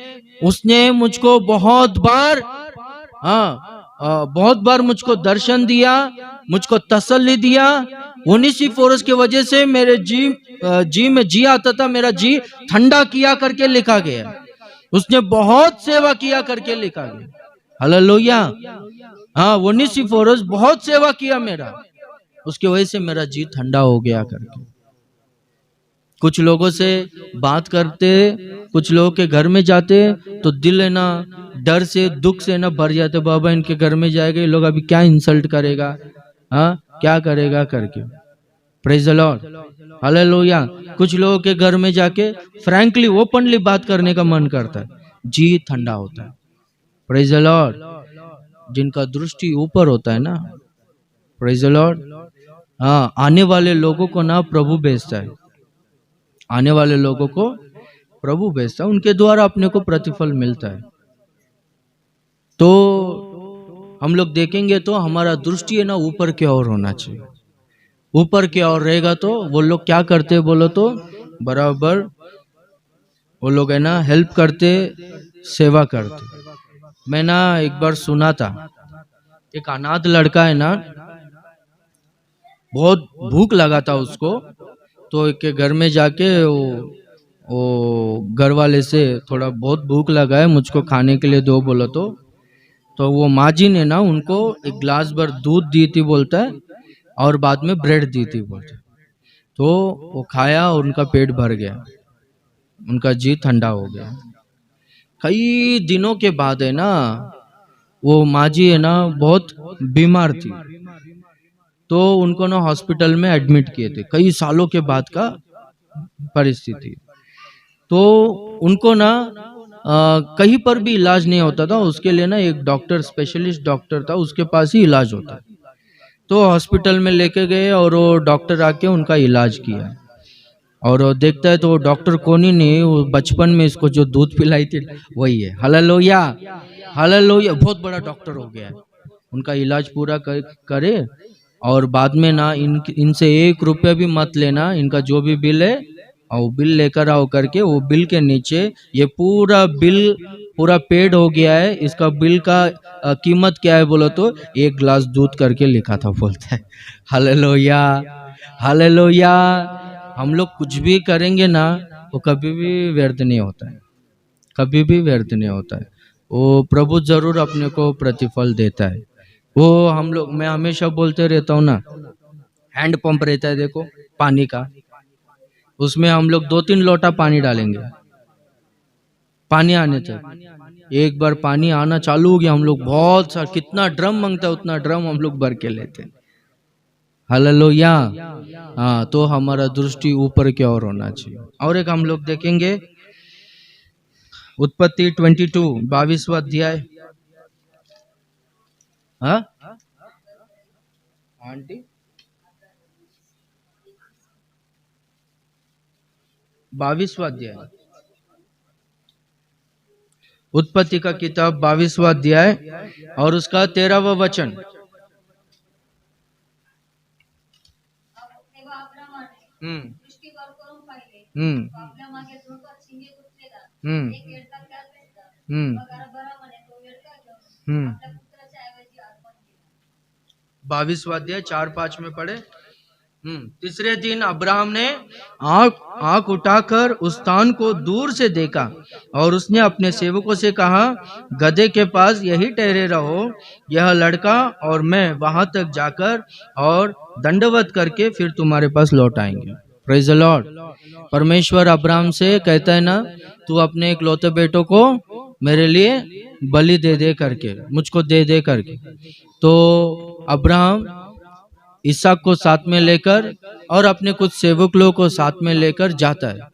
उसने मुझको बहुत बार मुझको दर्शन दिया, मुझको तसल्ली दिया। ओनेसिफोरस की वजह से मेरे जी में जी आता था, मेरा जी ठंडा किया करके लिखा गया। उसने बहुत सेवा किया करके लिखा गया। हालेलुया। ओनेसिफोरस बहुत सेवा किया मेरा, उसकी वजह से मेरा जी ठंडा हो गया करके। कुछ लोगों से बात करते, कुछ लोगों के घर में जाते तो दिल है ना डर से, दुख से ना भर जाते, बाबा इनके घर में जाएगा, ये लोग अभी क्या इंसल्ट करेगा, क्या करेगा करके। Praise the Lord. हालेलुया। कुछ लोगों के घर में जाके फ्रैंकली ओपनली बात करने का मन करता है, जी ठंडा होता है। Praise the Lord. जिनका दृष्टि ऊपर होता है ना, प्रेज द लॉर्ड, आने वाले लोगों को ना प्रभु भेजता है, आने वाले लोगों को प्रभु भेजता है, उनके द्वारा अपने को प्रतिफल मिलता है। तो हम लोग देखेंगे तो हमारा दृष्टि है ना ऊपर की ओर होना चाहिए। ऊपर की ओर रहेगा तो वो लोग क्या करते बोलो तो बराबर वो लोग है ना हेल्प करते, सेवा करते। मैं ना एक बार सुना था, एक अनाथ लड़का है ना, बहुत भूख लगा था उसको, तो एक के घर में जाके वो घर वाले से थोड़ा बहुत भूख लगा है, मुझको खाने के लिए दो बोलो तो वो माँ जी ने ना उनको एक गिलास भर दूध दी थी बोलता है, और बाद में ब्रेड दी थी बोलते। तो वो खाया और उनका पेट भर गया, उनका जी ठंडा हो गया। कई दिनों के बाद है ना वो माँ जी है ना बहुत बीमार थी, तो उनको ना हॉस्पिटल में एडमिट किए थे, कई सालों के बाद का परिस्थिति। तो उनको ना कहीं पर भी इलाज नहीं होता था, उसके लिए ना एक डॉक्टर, स्पेशलिस्ट डॉक्टर था, उसके पास ही इलाज होता। तो हॉस्पिटल में लेके गए और वो डॉक्टर आके उनका इलाज किया, और वो देखता है तो वो डॉक्टर कौन ही नहीं, वो बचपन में इसको जो दूध पिलाई थी वही है। हालेलुया। हालेलुया। बहुत बड़ा डॉक्टर हो गया है, उनका इलाज पूरा करे, और बाद में ना इनसे 1 रुपया भी मत लेना, इनका जो भी बिल है और बिल लेकर आओ करके। वो बिल के नीचे ये पूरा बिल पूरा पेड हो गया है, इसका बिल का कीमत क्या है बोलो तो 1 गिलास दूध करके लिखा था बोलता है। हालेलुया। हालेलुया। हम लोग कुछ भी करेंगे ना वो कभी भी व्यर्थ नहीं होता है, कभी भी व्यर्थ नहीं होता है। वो प्रभु जरूर अपने को प्रतिफल देता है। वो हम लोग, मैं हमेशा बोलते रहता हूँ ना, हैंड पंप रहता है देखो पानी का, उसमें हम लोग 2-3 लोटा पानी डालेंगे पानी आने तक। एक बार पानी आना चालू हो गया, हम लोग बहुत सारा, कितना ड्रम मांगता है उतना ड्रम हम लोग भर के लेते हैं। हालेलुया। तो हमारा दृष्टि ऊपर की ओर होना चाहिए। और एक हम लोग देखेंगे उत्पत्ति 22 22वां अध्याय। आंटी 22वां अध्याय, उत्पत्ति का किताब 22वां अध्याय और उसका 13वां वचन। 22वां अध्याय 4-5 में पढ़े। तीसरे दिन अब्राहम ने आंख उठाकर उस स्थान को दूर से देखा और उसने अपने सेवकों से कहा, गधे के पास यही ठहरे रहो, यह लड़का और मैं वहां तक जाकर और दंडवत करके फिर तुम्हारे पास लौट आएंगे। Praise the Lord. परमेश्वर अब्राहम से कहता है ना, तू अपने इकलौते बेटों को मेरे लिए बलि दे दे करके, मुझको दे दे करके। तो अब्राहम इसहाक को साथ में लेकर और अपने कुछ सेवक लोगों को साथ में लेकर जाता है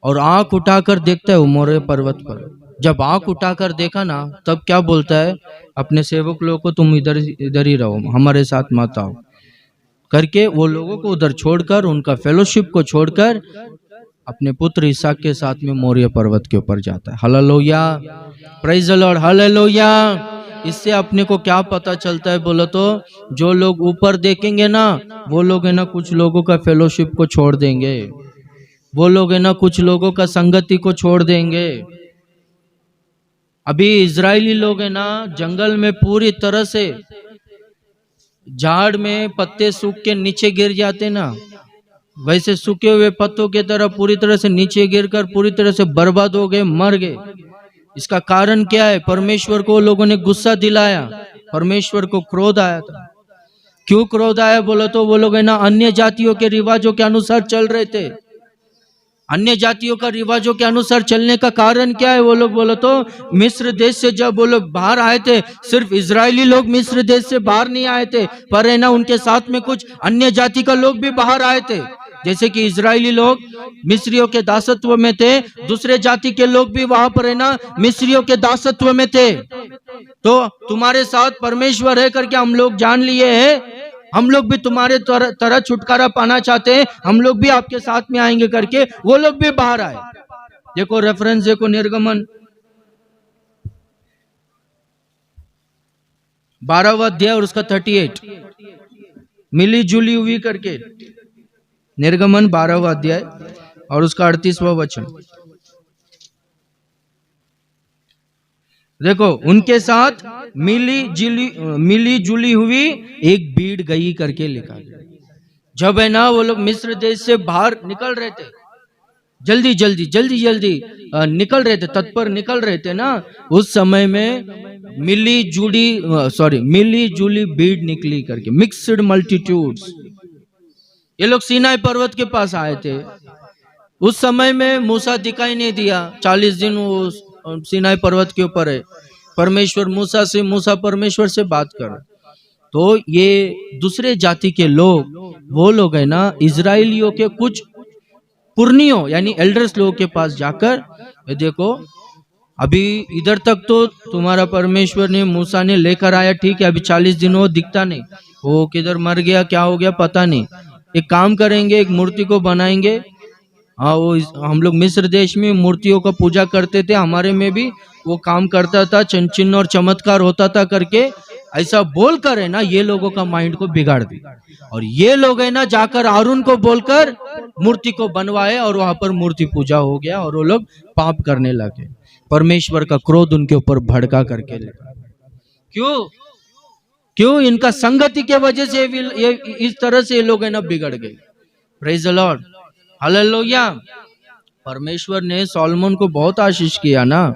और आंख उठाकर देखता है वो मोरे पर्वत पर। जब आंख उठाकर देखा ना, तब क्या बोलता है अपने सेवक लोगों को, तुम इधर इधर ही रहो, हमारे साथ मत आओ करके वो लोगों को उधर छोड़कर, उनका फेलोशिप को छोड़कर अपने पुत्र इसहाक के साथ में मोरिया पर्वत के ऊपर जाता है। Hallelujah, praise the Lord, hallelujah. इससे अपने को क्या पता चलता है बोलो तो, जो लोग ऊपर देखेंगे ना, वो लोग है ना कुछ लोगों का फेलोशिप को छोड़ देंगे, वो लोग है ना कुछ लोगों का संगति को छोड़ देंगे। अभी इजरायली लोग है ना जंगल में पूरी तरह से, झाड़ में पत्ते सूख के नीचे गिर जाते ना, वैसे सूखे हुए पत्तों की तरह पूरी तरह से नीचे गिरकर पूरी तरह से बर्बाद हो गए, मर गए। इसका कारण क्या है? परमेश्वर को लोगों ने गुस्सा दिलाया, परमेश्वर को क्रोध आया था। क्यों क्रोध आया बोलो तो, वो लोग है ना अन्य जातियों के रिवाजों के अनुसार चल रहे थे। अन्य जातियों का रिवाजों के अनुसार चलने का कारण क्या है? वो लोग बोलो तो मिस्र देश से जब वो लोग बाहर आए थे, सिर्फ इजरायली लोग मिस्र देश से बाहर नहीं आए थे, पर है ना उनके साथ में कुछ अन्य जाति का लोग भी बाहर आए थे। जैसे कि इजरायली लोग मिस्रियों के दासत्व में थे, दूसरे जाति के लोग भी वहां पर है ना मिस्रियों के दासत्व में थे। तो तुम्हारे साथ परमेश्वर है करके हम लोग जान लिए हैं, हम लोग भी तुम्हारे तरह छुटकारा पाना चाहते हैं, हम लोग भी आपके साथ में आएंगे करके वो लोग भी बाहर आए। देखो रेफरेंस देखो, निर्गमन 12वां अध्याय और उसका 38, मिली जुली हुई करके। निर्गमन 12वां अध्याय और उसका 38वां वचन देखो, उनके साथ मिली जुली हुई एक भीड़ गई करके लिखा गया। जब है ना वो लोग मिस्र देश से बाहर निकल रहे थे, जल्दी निकल रहे थे, तत्पर निकल रहे थे ना, उस समय में मिली जुली भीड़ निकली करके, मिक्स्ड मल्टीट्यूड्स। ये लोग सीनाई पर्वत के पास आए थे। उस समय में मूसा दिखाई नहीं दिया, 40 दिन वो सीनाई पर्वत के ऊपर है। मूसा परमेश्वर से बात कर। तो ये दूसरे जाति के लोग, वो लोग है ना इजराइलियों के कुछ पुरनियों यानी एल्डर्स लोगों के पास जाकर, देखो अभी इधर तक तो तुम्हारा परमेश्वर ने मूसा ने लेकर आया, ठीक है, अभी 40 दिन वो दिखता नहीं, वो किधर मर गया, क्या हो गया पता नहीं। एक काम करेंगे, एक मूर्ति को बनाएंगे। हाँ, वो हम लोग मिस्र देश में मूर्तियों का पूजा करते थे, हमारे में भी वो काम करता था, चिन्ह और चमत्कार होता था करके ऐसा बोलकर है ना ये लोगों का माइंड को बिगाड़ दी। और ये लोग है ना जाकर हारून को बोलकर मूर्ति को बनवाए और वहां पर मूर्ति पूजा हो गया और वो लोग पाप करने लगे। परमेश्वर का क्रोध उनके ऊपर भड़का करके लगा। क्यों? इनका संगति के वजह से ये इस तरह से ये लोग है ना बिगड़ गए। Praise the Lord, hallelujah. परमेश्वर ने सोलोमन को बहुत आशीष किया ना,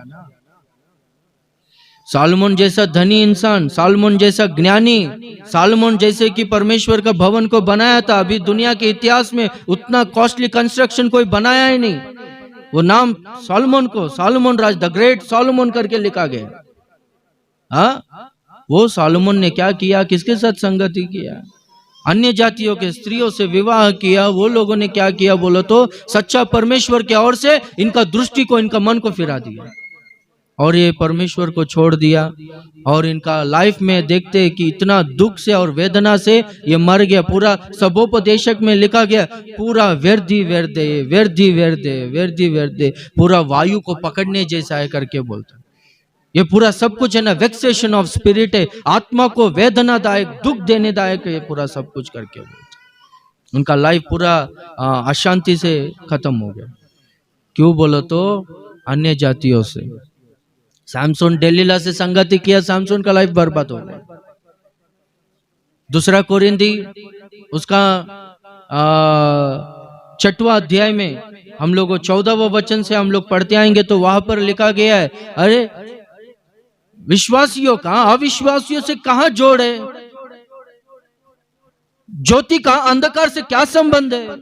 सोलोमन जैसा धनी इंसान, सोलोमन जैसा ज्ञानी, सोलोमन जैसे कि परमेश्वर का भवन को बनाया था। अभी दुनिया के इतिहास में उतना कॉस्टली कंस्ट्रक्शन कोई बनाया ही नहीं। वो नाम सोलोमन को Solomon Raj, the great Solomon करके लिखा गया। हाँ, वो सोलोमन ने क्या किया? किसके साथ संगति किया? अन्य जातियों के स्त्रियों से विवाह किया। वो लोगों ने क्या किया बोलो तो, सच्चा परमेश्वर की ओर से इनका दृष्टि को, इनका मन को फिरा दिया और ये परमेश्वर को छोड़ दिया। और इनका लाइफ में देखते हैं कि इतना दुख से और वेदना से ये मर गया। पूरा सबोपदेशक में लिखा गया, पूरा व्यर्धी व्यर्थे, पूरा वायु को पकड़ने जैसा है करके बोलते। ये पूरा सब कुछ है ना वेक्सेशन ऑफ स्पिरिट है, आत्मा को वेदनादायक, दुख देने दायक है, ये पूरा सब कुछ करके बोलते। उनका लाइफ पूरा अशांति से खत्म हो गया। क्यों बोलो तो, अन्य जातियों से। सैमसन डेलीला से संगति किया, सैमसन का लाइफ बर्बाद हो गया। दूसरा कोरिंथी उसका 6वां अध्याय में हम लोग 14वां वचन से हम लोग पढ़ते आएंगे तो वहां पर लिखा गया है, अरे विश्वासियों का अविश्वासियों से कहां जोड़ है? ज्योति का अंधकार से क्या संबंध है?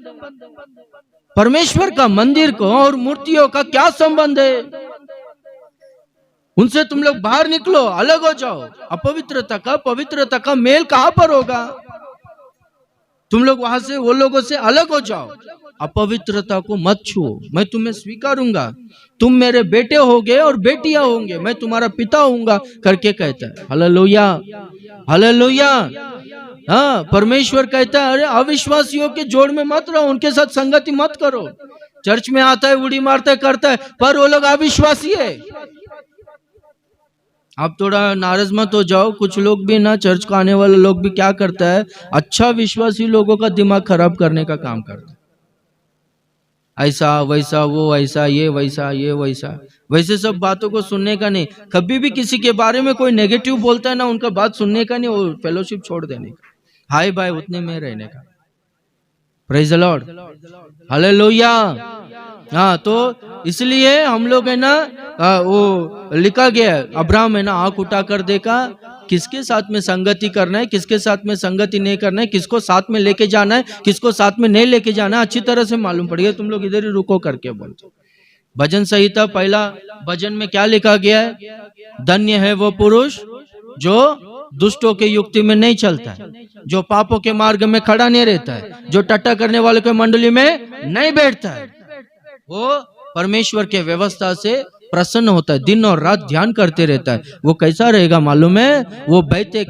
परमेश्वर का मंदिर को और मूर्तियों का क्या संबंध है? उनसे तुम लोग बाहर निकलो, अलग हो जाओ। अपवित्रता का पवित्रता का मेल कहां पर होगा? तुम लोग वहां से वो लोगों से अलग हो जाओ, अपवित्रता को मत छुओ, मैं तुम्हें स्वीकारूंगा, तुम मेरे बेटे होगे और बेटियां होंगे, मैं तुम्हारा पिता होऊंगा करके कहता है। Hallelujah, hallelujah. हाँ, परमेश्वर कहता है, अरे अविश्वासियों के जोड़ में मत रहो, उनके साथ संगति मत करो। चर्च में आता है, उड़ी मारता है, करता है, पर वो लोग अविश्वासी है। आप थोड़ा नाराज मत हो जाओ। कुछ लोग भी ना, चर्च को आने वाले लोग भी क्या करता है, अच्छा विश्वासी लोगों का दिमाग खराब करने का काम करता है। ऐसा वैसा, वो ऐसा, ये वैसा, ये वैसा, वैसे सब बातों को सुनने का नहीं। कभी भी किसी के बारे में कोई नेगेटिव बोलता है ना, उनका बात सुनने का नहीं, वो फेलोशिप छोड़ देने का, हाय बाय उतने में रहने का। Praise the Lord, hallelujah. हाँ, तो इसलिए हम लोग है ना, वो लिखा गया है, अब्राहम है ना आंख उठाकर देखा, किसके साथ में संगति करना है, किसके साथ में संगति नहीं करना है, किसको साथ में लेके जाना है, किसको साथ में नहीं लेके जाना है, अच्छी तरह से मालूम पड़ गया। तुम लोग इधर ही रुको करके बोलते। भजन संहिता पहला भजन में क्या लिखा गया है? धन्य है वो पुरुष जो दुष्टों के युक्ति में नहीं चलता है, जो पापों के मार्ग में खड़ा नहीं रहता है, जो टट्टा करने वाले के मंडली में नहीं बैठता है, वो परमेश्वर के व्यवस्था से प्रसन्न होता है, दिन और रात ध्यान करते रहता है। वो कैसा रहेगा मालूम है? वो बहते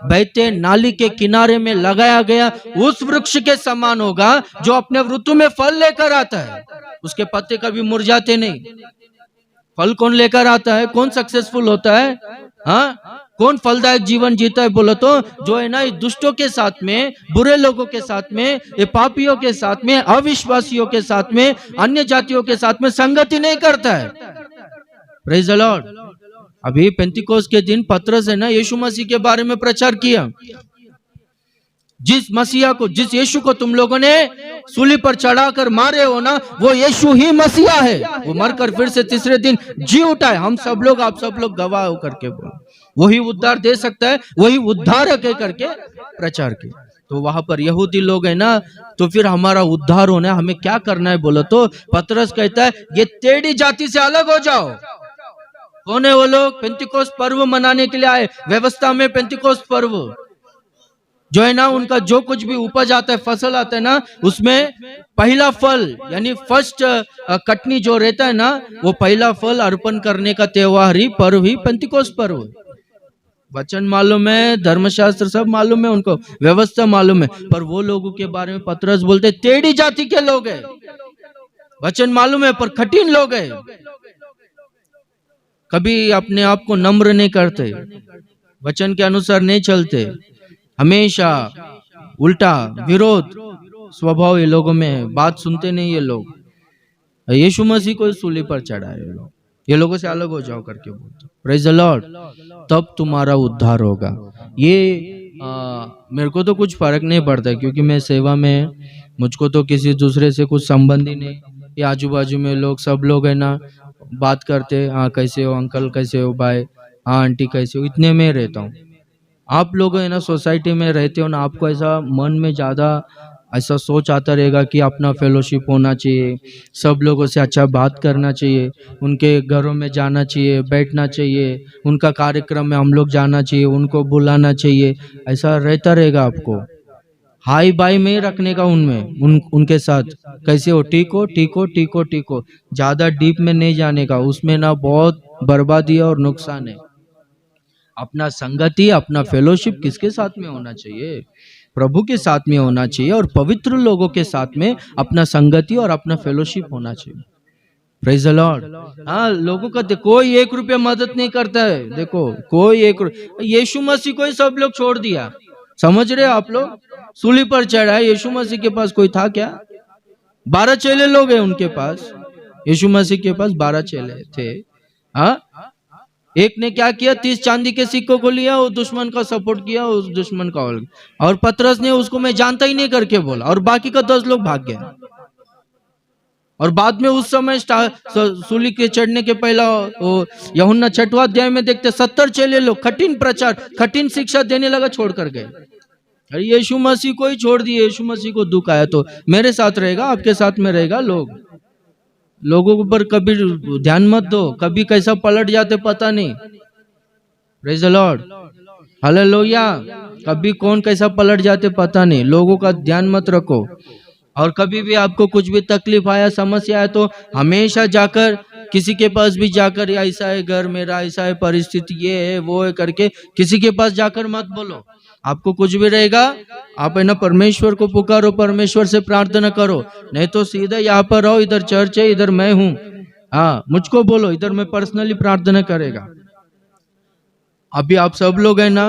बहते नाली के किनारे में लगाया गया उस वृक्ष के समान होगा जो अपने ऋतु में फल लेकर आता है। उसके पत्ते कभी मुरझाते नहीं। फल कौन लेकर आता है? कौन सक्सेसफुल होता है? हाँ, कौन फलदायक जीवन जीता है? बोलो तो जो है ना, दुष्टों के साथ में, बुरे लोगों के साथ में, ये पापियों के साथ में, अविश्वासियों के साथ में, अन्य जातियों के साथ में संगति नहीं करता है। Praise the Lord. अभी पेंतिकोस्त के दिन पतरस है ना, यीशु मसीह के बारे में प्रचार किया। जिस मसीहा को, जिस यीशु को तुम लोगों ने सूली पर चढ़ाकर मारे हो ना, वो यीशु ही मसीहा है। वो मरकर फिर से तीसरे दिन जी उठा है। हम सब लोग, आप सब लोग गवाह हो करके बोलो, वही उद्धार दे सकता है, वही उद्धारक है करके प्रचार किया। तो वहां पर यहूदी लोग है ना, तो फिर हमारा उद्धार होना है, हमें क्या करना है बोलो तो पतरस कहता है, ये टेढ़ी जाति से अलग हो जाओ। कौन है वो लोग? पेंतिकोस्त पर्व मनाने के लिए आए। व्यवस्था में पेंतिकोस्त पर्व जो है ना, उनका जो कुछ भी उपज आता है, फसल आता है ना, उसमें पहला फल यानी फर्स्ट कटनी जो रहता है ना, वो पहला फल अर्पण करने का त्योहार ही, पर्व ही पेंतिकोस्त पर्व। वचन मालूम है, धर्मशास्त्र सब मालूम है, उनको व्यवस्था मालूम है, पर वो लोगों के बारे में पतरस बोलते टेढ़ी जाति के लोग हैं। वचन मालूम है पर कठिन लोग हैं, कभी अपने आप को नम्र नहीं करते, वचन के अनुसार नहीं चलते, हमेशा उल्टा विरोध स्वभाव ये लोगों में है, बात सुनते नहीं ये लोग। यीशु मसीह को सूली पर चढ़ाए ये लोगों से अलग हो जाओ करके बोलते। Praise the Lord. तब तुम्हारा उद्धार होगा। ये मेरे को तो कुछ फर्क नहीं पड़ता क्योंकि मैं सेवा में, मुझको तो किसी दूसरे से कुछ संबंध ही नहीं। ये आजू बाजू में लोग, सब लोग है ना, बात करते, हाँ कैसे हो अंकल, कैसे हो भाई, हाँ आंटी कैसे हो, इतने में रहता हूँ। आप लोग है ना सोसाइटी में रहते हो ना, आपको ऐसा मन में ज़्यादा ऐसा सोच आता रहेगा कि अपना फेलोशिप होना चाहिए, सब लोगों से अच्छा बात करना चाहिए, उनके घरों में जाना चाहिए, बैठना चाहिए, उनका कार्यक्रम में हम लोग जाना चाहिए, उनको बुलाना चाहिए, ऐसा रहता रहेगा आपको। हाई बाई में रखने का उनमें, उनके साथ कैसे हो, ठीक हो ठीक हो ठीक हो ठीक हो, ज़्यादा डीप में नहीं जाने का, उसमें ना बहुत बर्बादी और नुकसान है। अपना संगति, अपना फेलोशिप किसके साथ में होना चाहिए? प्रभु के साथ में होना चाहिए और पवित्र लोगों के साथ में अपना संगति और अपना फेलोशिप होना चाहिए। Praise the Lord. हाँ, लोगों का कोई 1 रुपया मदद नहीं करता है। देखो कोई 1 यीशु मसीह को ही सब लोग छोड़ दिया, समझ रहे आप लोग? सूली पर चढ़ा है, यीशु मसीह के पास कोई था क्या? 12 चेले लोग हैं उनके पास, यीशु मसीह के पास 12 चेले थे। हाँ, एक ने क्या किया, 30 चांदी के सिक्कों को लिया, वो दुश्मन का सपोर्ट किया, उस दुश्मन का और पतरस ने उसको मैं जानता ही नहीं करके बोला, और बाकी का 10 लोग भाग गए। और बाद में उस समय सूली के चढ़ने के पहला यूहन्ना 6वां अध्याय में देखते 70 चेले लोग कठिन प्रचार, कठिन शिक्षा देने लगा, छोड़ कर गए। अरे यीशु मसीह को ही छोड़ दिए, यीशु मसीह को दुख आया तो मेरे साथ रहेगा, आपके साथ में रहेगा। लोगों के ऊपर कभी ध्यान मत दो, कभी कैसा पलट जाते पता नहीं। Praise the Lord, hallelujah. कभी कौन कैसा पलट जाते पता नहीं, लोगों का ध्यान मत रखो। और कभी भी आपको कुछ भी तकलीफ आया, समस्या है, तो हमेशा जाकर किसी के पास भी जाकर ऐसा है घर मेरा, ऐसा है परिस्थिति, ये है वो है करके किसी के पास जाकर मत बोलो। आपको कुछ भी रहेगा, आप है ना परमेश्वर को पुकारो, परमेश्वर से प्रार्थना करो। नहीं तो सीधा यहाँ पर आओ, इधर चर्च है, इधर मैं हूँ, हाँ मुझको बोलो, इधर मैं पर्सनली प्रार्थना करेगा। अभी आप सब लोग है ना,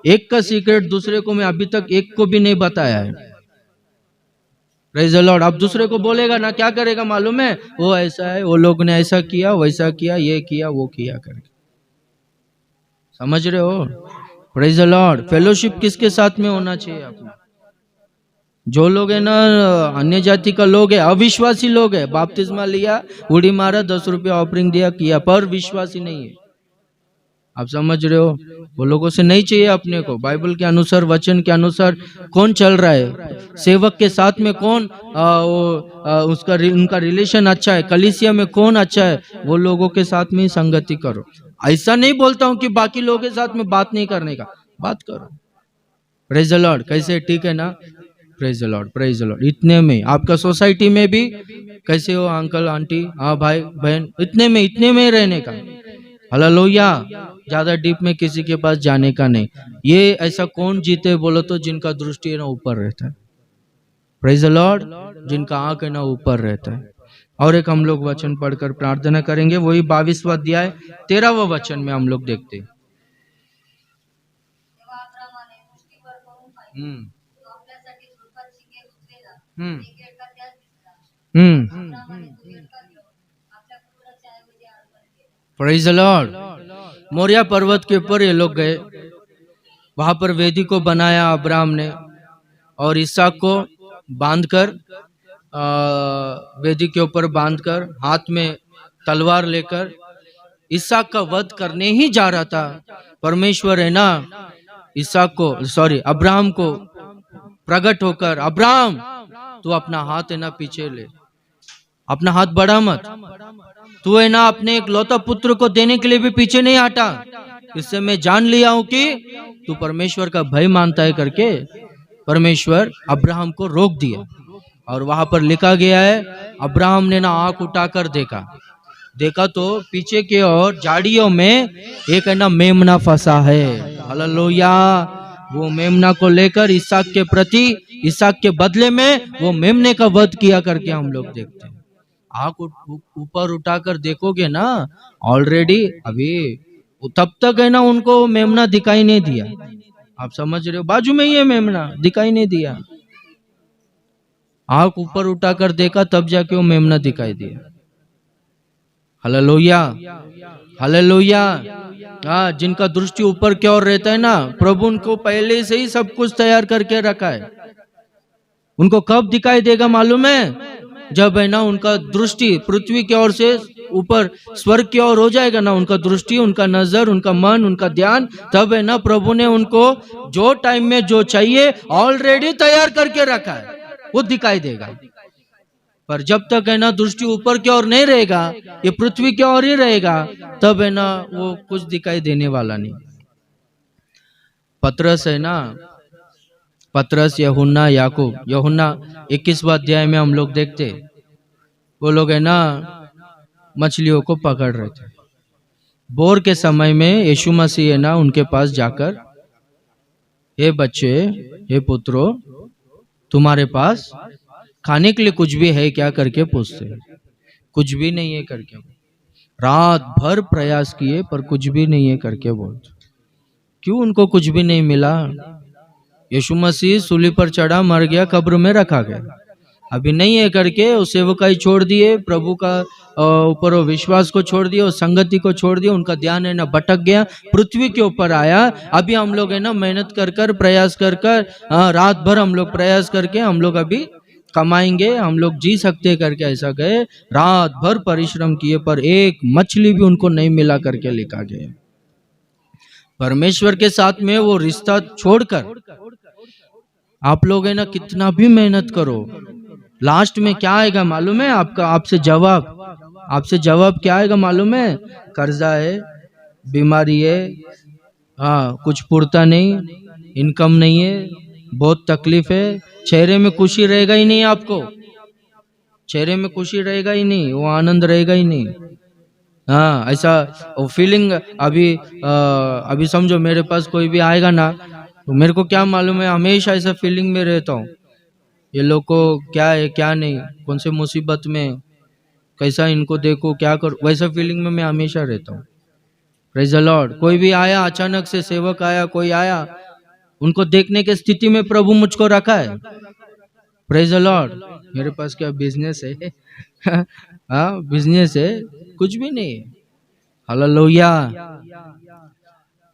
एक का सीक्रेट दूसरे को मैं अभी तक एक को भी नहीं बताया है। Praise the Lord. आप दूसरे को बोलेगा ना, क्या करेगा मालूम है, वो ऐसा है, वो लोग ने ऐसा किया, वैसा किया, ये किया, वो किया करके। समझ रहे हो? Praise the Lord. फेलोशिप किसके साथ में होना चाहिए अपना? जो लोग है ना अन्य जाति का लोग है, अविश्वासी लोग है, बपतिस्मा लिया, उड़ी मारा, 10 रुपया ऑफरिंग दिया, किया, पर विश्वासी नहीं है। आप समझ रहे हो? वो लोगों से नहीं चाहिए अपने को। बाइबल के अनुसार, वचन के अनुसार कौन चल रहा है, सेवक के साथ में कौन उनका रिलेशन अच्छा है, कलीसिया में कौन अच्छा है, वो लोगों के साथ में ही संगति करो। ऐसा नहीं बोलता हूं कि बाकी लोगों के साथ में बात नहीं करने का, बात करो। Praise the Lord. कैसे, ठीक है ना? Praise the Lord, praise the Lord. इतने में आपका सोसाइटी में भी कैसे हो अंकल आंटी, हाँ भाई बहन, इतने में रहने का। हालेलुया। ज्यादा डीप में किसी के पास जाने का नहीं। ये ऐसा कौन जीते बोलो तो, जिनका दृष्टि है ना ऊपर रहता है। Praise the Lord. जिनका आंख है ना ऊपर रहता है। और एक हम लोग वचन पढ़कर प्रार्थना करेंगे, वही 22वां अध्याय 13वां वचन में हम लोग देखते हैं। Praise the Lord. मोरिया पर्वत के ऊपर ये लोग गए, वहां पर वेदी को बनाया अब्राहम ने, और इसहाक को बांधकर वेदी के ऊपर बांधकर, हाथ में तलवार लेकर इसहाक का वध करने ही जा रहा था। परमेश्वर है ना अब्राहम को प्रकट होकर, अब्राहम तू अपना हाथ है ना पीछे ले, अपना हाथ बढ़ा मत, तू है ना अपने एक लौता पुत्र को देने के लिए भी पीछे नहीं हटा। इससे मैं जान लिया हूं कि तू परमेश्वर का भय मानता है करके परमेश्वर अब्राहम को रोक दिया। और वहां पर लिखा गया है, अब्राहम ने ना आंख उठाकर देखा तो पीछे के ओर झाड़ियों में एक है ना मेमना फंसा है। हालेलुया। वो मेमना को लेकर इसहाक के बदले में वो मेमने का वध किया करके हम लोग देखते हैं। आंख ऊपर उठाकर देखोगे ना, ऑलरेडी अभी तब तक है ना उनको मेमना दिखाई नहीं दिया। आप समझ रहे हो? बाजू में ही है मेमना, दिखाई नहीं दिया। आंख ऊपर उठाकर देखा तब जाके वो मेमना दिखाई दिया। Hallelujah, hallelujah. हाँ, जिनका दृष्टि ऊपर की ओर रहता है ना, प्रभु उनको पहले से ही सब कुछ तैयार करके रखा है। उनको कब दिखाई देगा मालूम है? जब है ना उनका दृष्टि पृथ्वी की ओर से ऊपर स्वर्ग की ओर हो जाएगा ना, उनका दृष्टि, उनका नजर, उनका मन, उनका ध्यान, तब है ना प्रभु ने उनको जो टाइम में जो चाहिए ऑलरेडी तैयार करके रखा है, वो दिखाई देगा। पर जब तक है ना दृष्टि ऊपर की ओर नहीं रहेगा, ये पृथ्वी की ओर ही रहेगा, तब है ना वो कुछ दिखाई देने वाला नहीं। पतरस है ना, पतरस, यूहन्ना, याकूब, यूहन्ना 21वां अध्याय में हम लोग देखते, वो लोग है ना मछलियों को पकड़ रहे थे। बोर के समय में यीशु मसीह है ना उनके पास जाकर, हे बच्चे, हे पुत्रों, तुम्हारे पास खाने के लिए कुछ भी है क्या करके पूछते। कुछ भी नहीं है करके, रात भर प्रयास किए पर कुछ भी नहीं है करके बोलते। क्यों उनको कुछ भी नहीं मिला? यीशु मसीह सूली पर चढ़ा, मर गया, कब्र में रखा गया, अभी नहीं है करके वो सेवकाई छोड़ दिए, प्रभु का ऊपर वो विश्वास को छोड़ दिया, संगति को छोड़ दिया, उनका ध्यान है ना भटक गया, पृथ्वी के ऊपर आया। अभी हम लोग है ना मेहनत कर कर प्रयास कर कर रात भर हम लोग प्रयास करके हम लोग अभी कमाएंगे, हम लोग जी सकते करके ऐसा गए, रात भर परिश्रम किए पर एक मछली भी उनको नहीं मिला करके लिखा गया। परमेश्वर के साथ में वो रिश्ता छोड़कर आप लोग है ना कितना भी मेहनत करो, लास्ट में क्या आएगा मालूम है आपका? आपसे जवाब क्या आएगा मालूम है? कर्जा है, बीमारी है, हाँ कुछ पूर्ता नहीं, इनकम नहीं है, बहुत तकलीफ है, चेहरे में खुशी रहेगा ही नहीं, आपको चेहरे में खुशी रहेगा ही नहीं, वो आनंद रहेगा ही नहीं। हाँ ऐसा वो फीलिंग अभी समझो मेरे पास कोई भी आएगा ना तो मेरे को क्या मालूम है, हमेशा ऐसा फीलिंग में रहता हूँ, ये लोग को क्या है क्या नहीं, कौन से मुसीबत में, कैसा इनको देखो क्या करो, वैसा फीलिंग में मैं हमेशा रहता हूँ। Praise the Lord. कोई भी आया अचानक से, सेवक आया, कोई आया, उनको देखने की स्थिति में प्रभु मुझको रखा है। Praise the Lord. मेरे पास क्या बिजनेस है? हाँ बिजनेस है, कुछ भी नहीं। हालेलुया।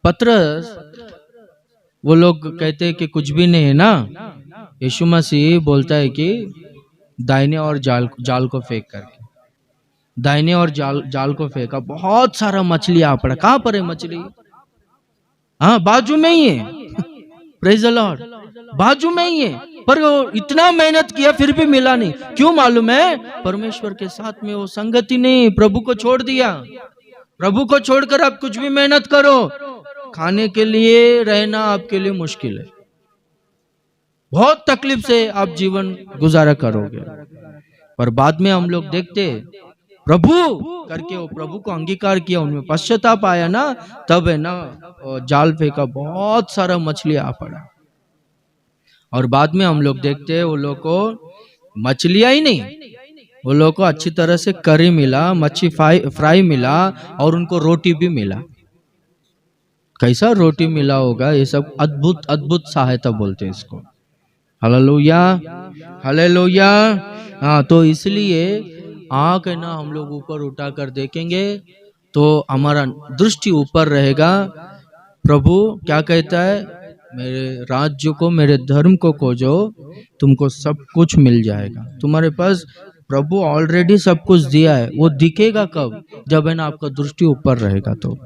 पतरस वो लोग कहते हैं कि कुछ भी नहीं है ना, यीशु मसीह बोलता है कि दाहिने और जाल को फेंक करके, दाहिने और जाल को फेंका, बहुत सारा मछली आ पड़ा। कहाँ पर है मछली? हाँ बाजू में ही है। Praise the Lord. बाजू में ही है, पर वो इतना मेहनत किया फिर भी मिला नहीं। क्यों मालूम है? परमेश्वर के साथ में वो संगति नहीं, प्रभु को छोड़ दिया। प्रभु को छोड़कर आप कुछ भी मेहनत करो, खाने के लिए रहना आपके लिए मुश्किल है, बहुत तकलीफ से आप जीवन गुजारा करोगे। पर बाद में हम लोग देखते प्रभु करके वो प्रभु को अंगीकार किया, उनमें पश्चाताप आया ना, तब है ना जाल फेंका, बहुत सारा मछली आ पड़ा। और बाद में हम लोग देखते हैं वो लोग को मछलियां ही नहीं, वो लोग को अच्छी तरह से करी मिला, मच्छी फ्राई मिला, और उनको रोटी भी मिला। कैसा रोटी मिला होगा? ये सब अद्भुत अद्भुत सहायता बोलते हैं इसको। Hallelujah, hallelujah. हाँ तो इसलिए आँख है ना हम लोग ऊपर उठा कर देखेंगे तो हमारा दृष्टि ऊपर रहेगा। प्रभु क्या कहता है? मेरे राज्य को, मेरे धर्म को खोजो, तुमको सब कुछ मिल जाएगा। तुम्हारे पास प्रभु ऑलरेडी सब कुछ दिया है। वो दिखेगा कब? जब है ना आपका दृष्टि ऊपर रहेगा तो।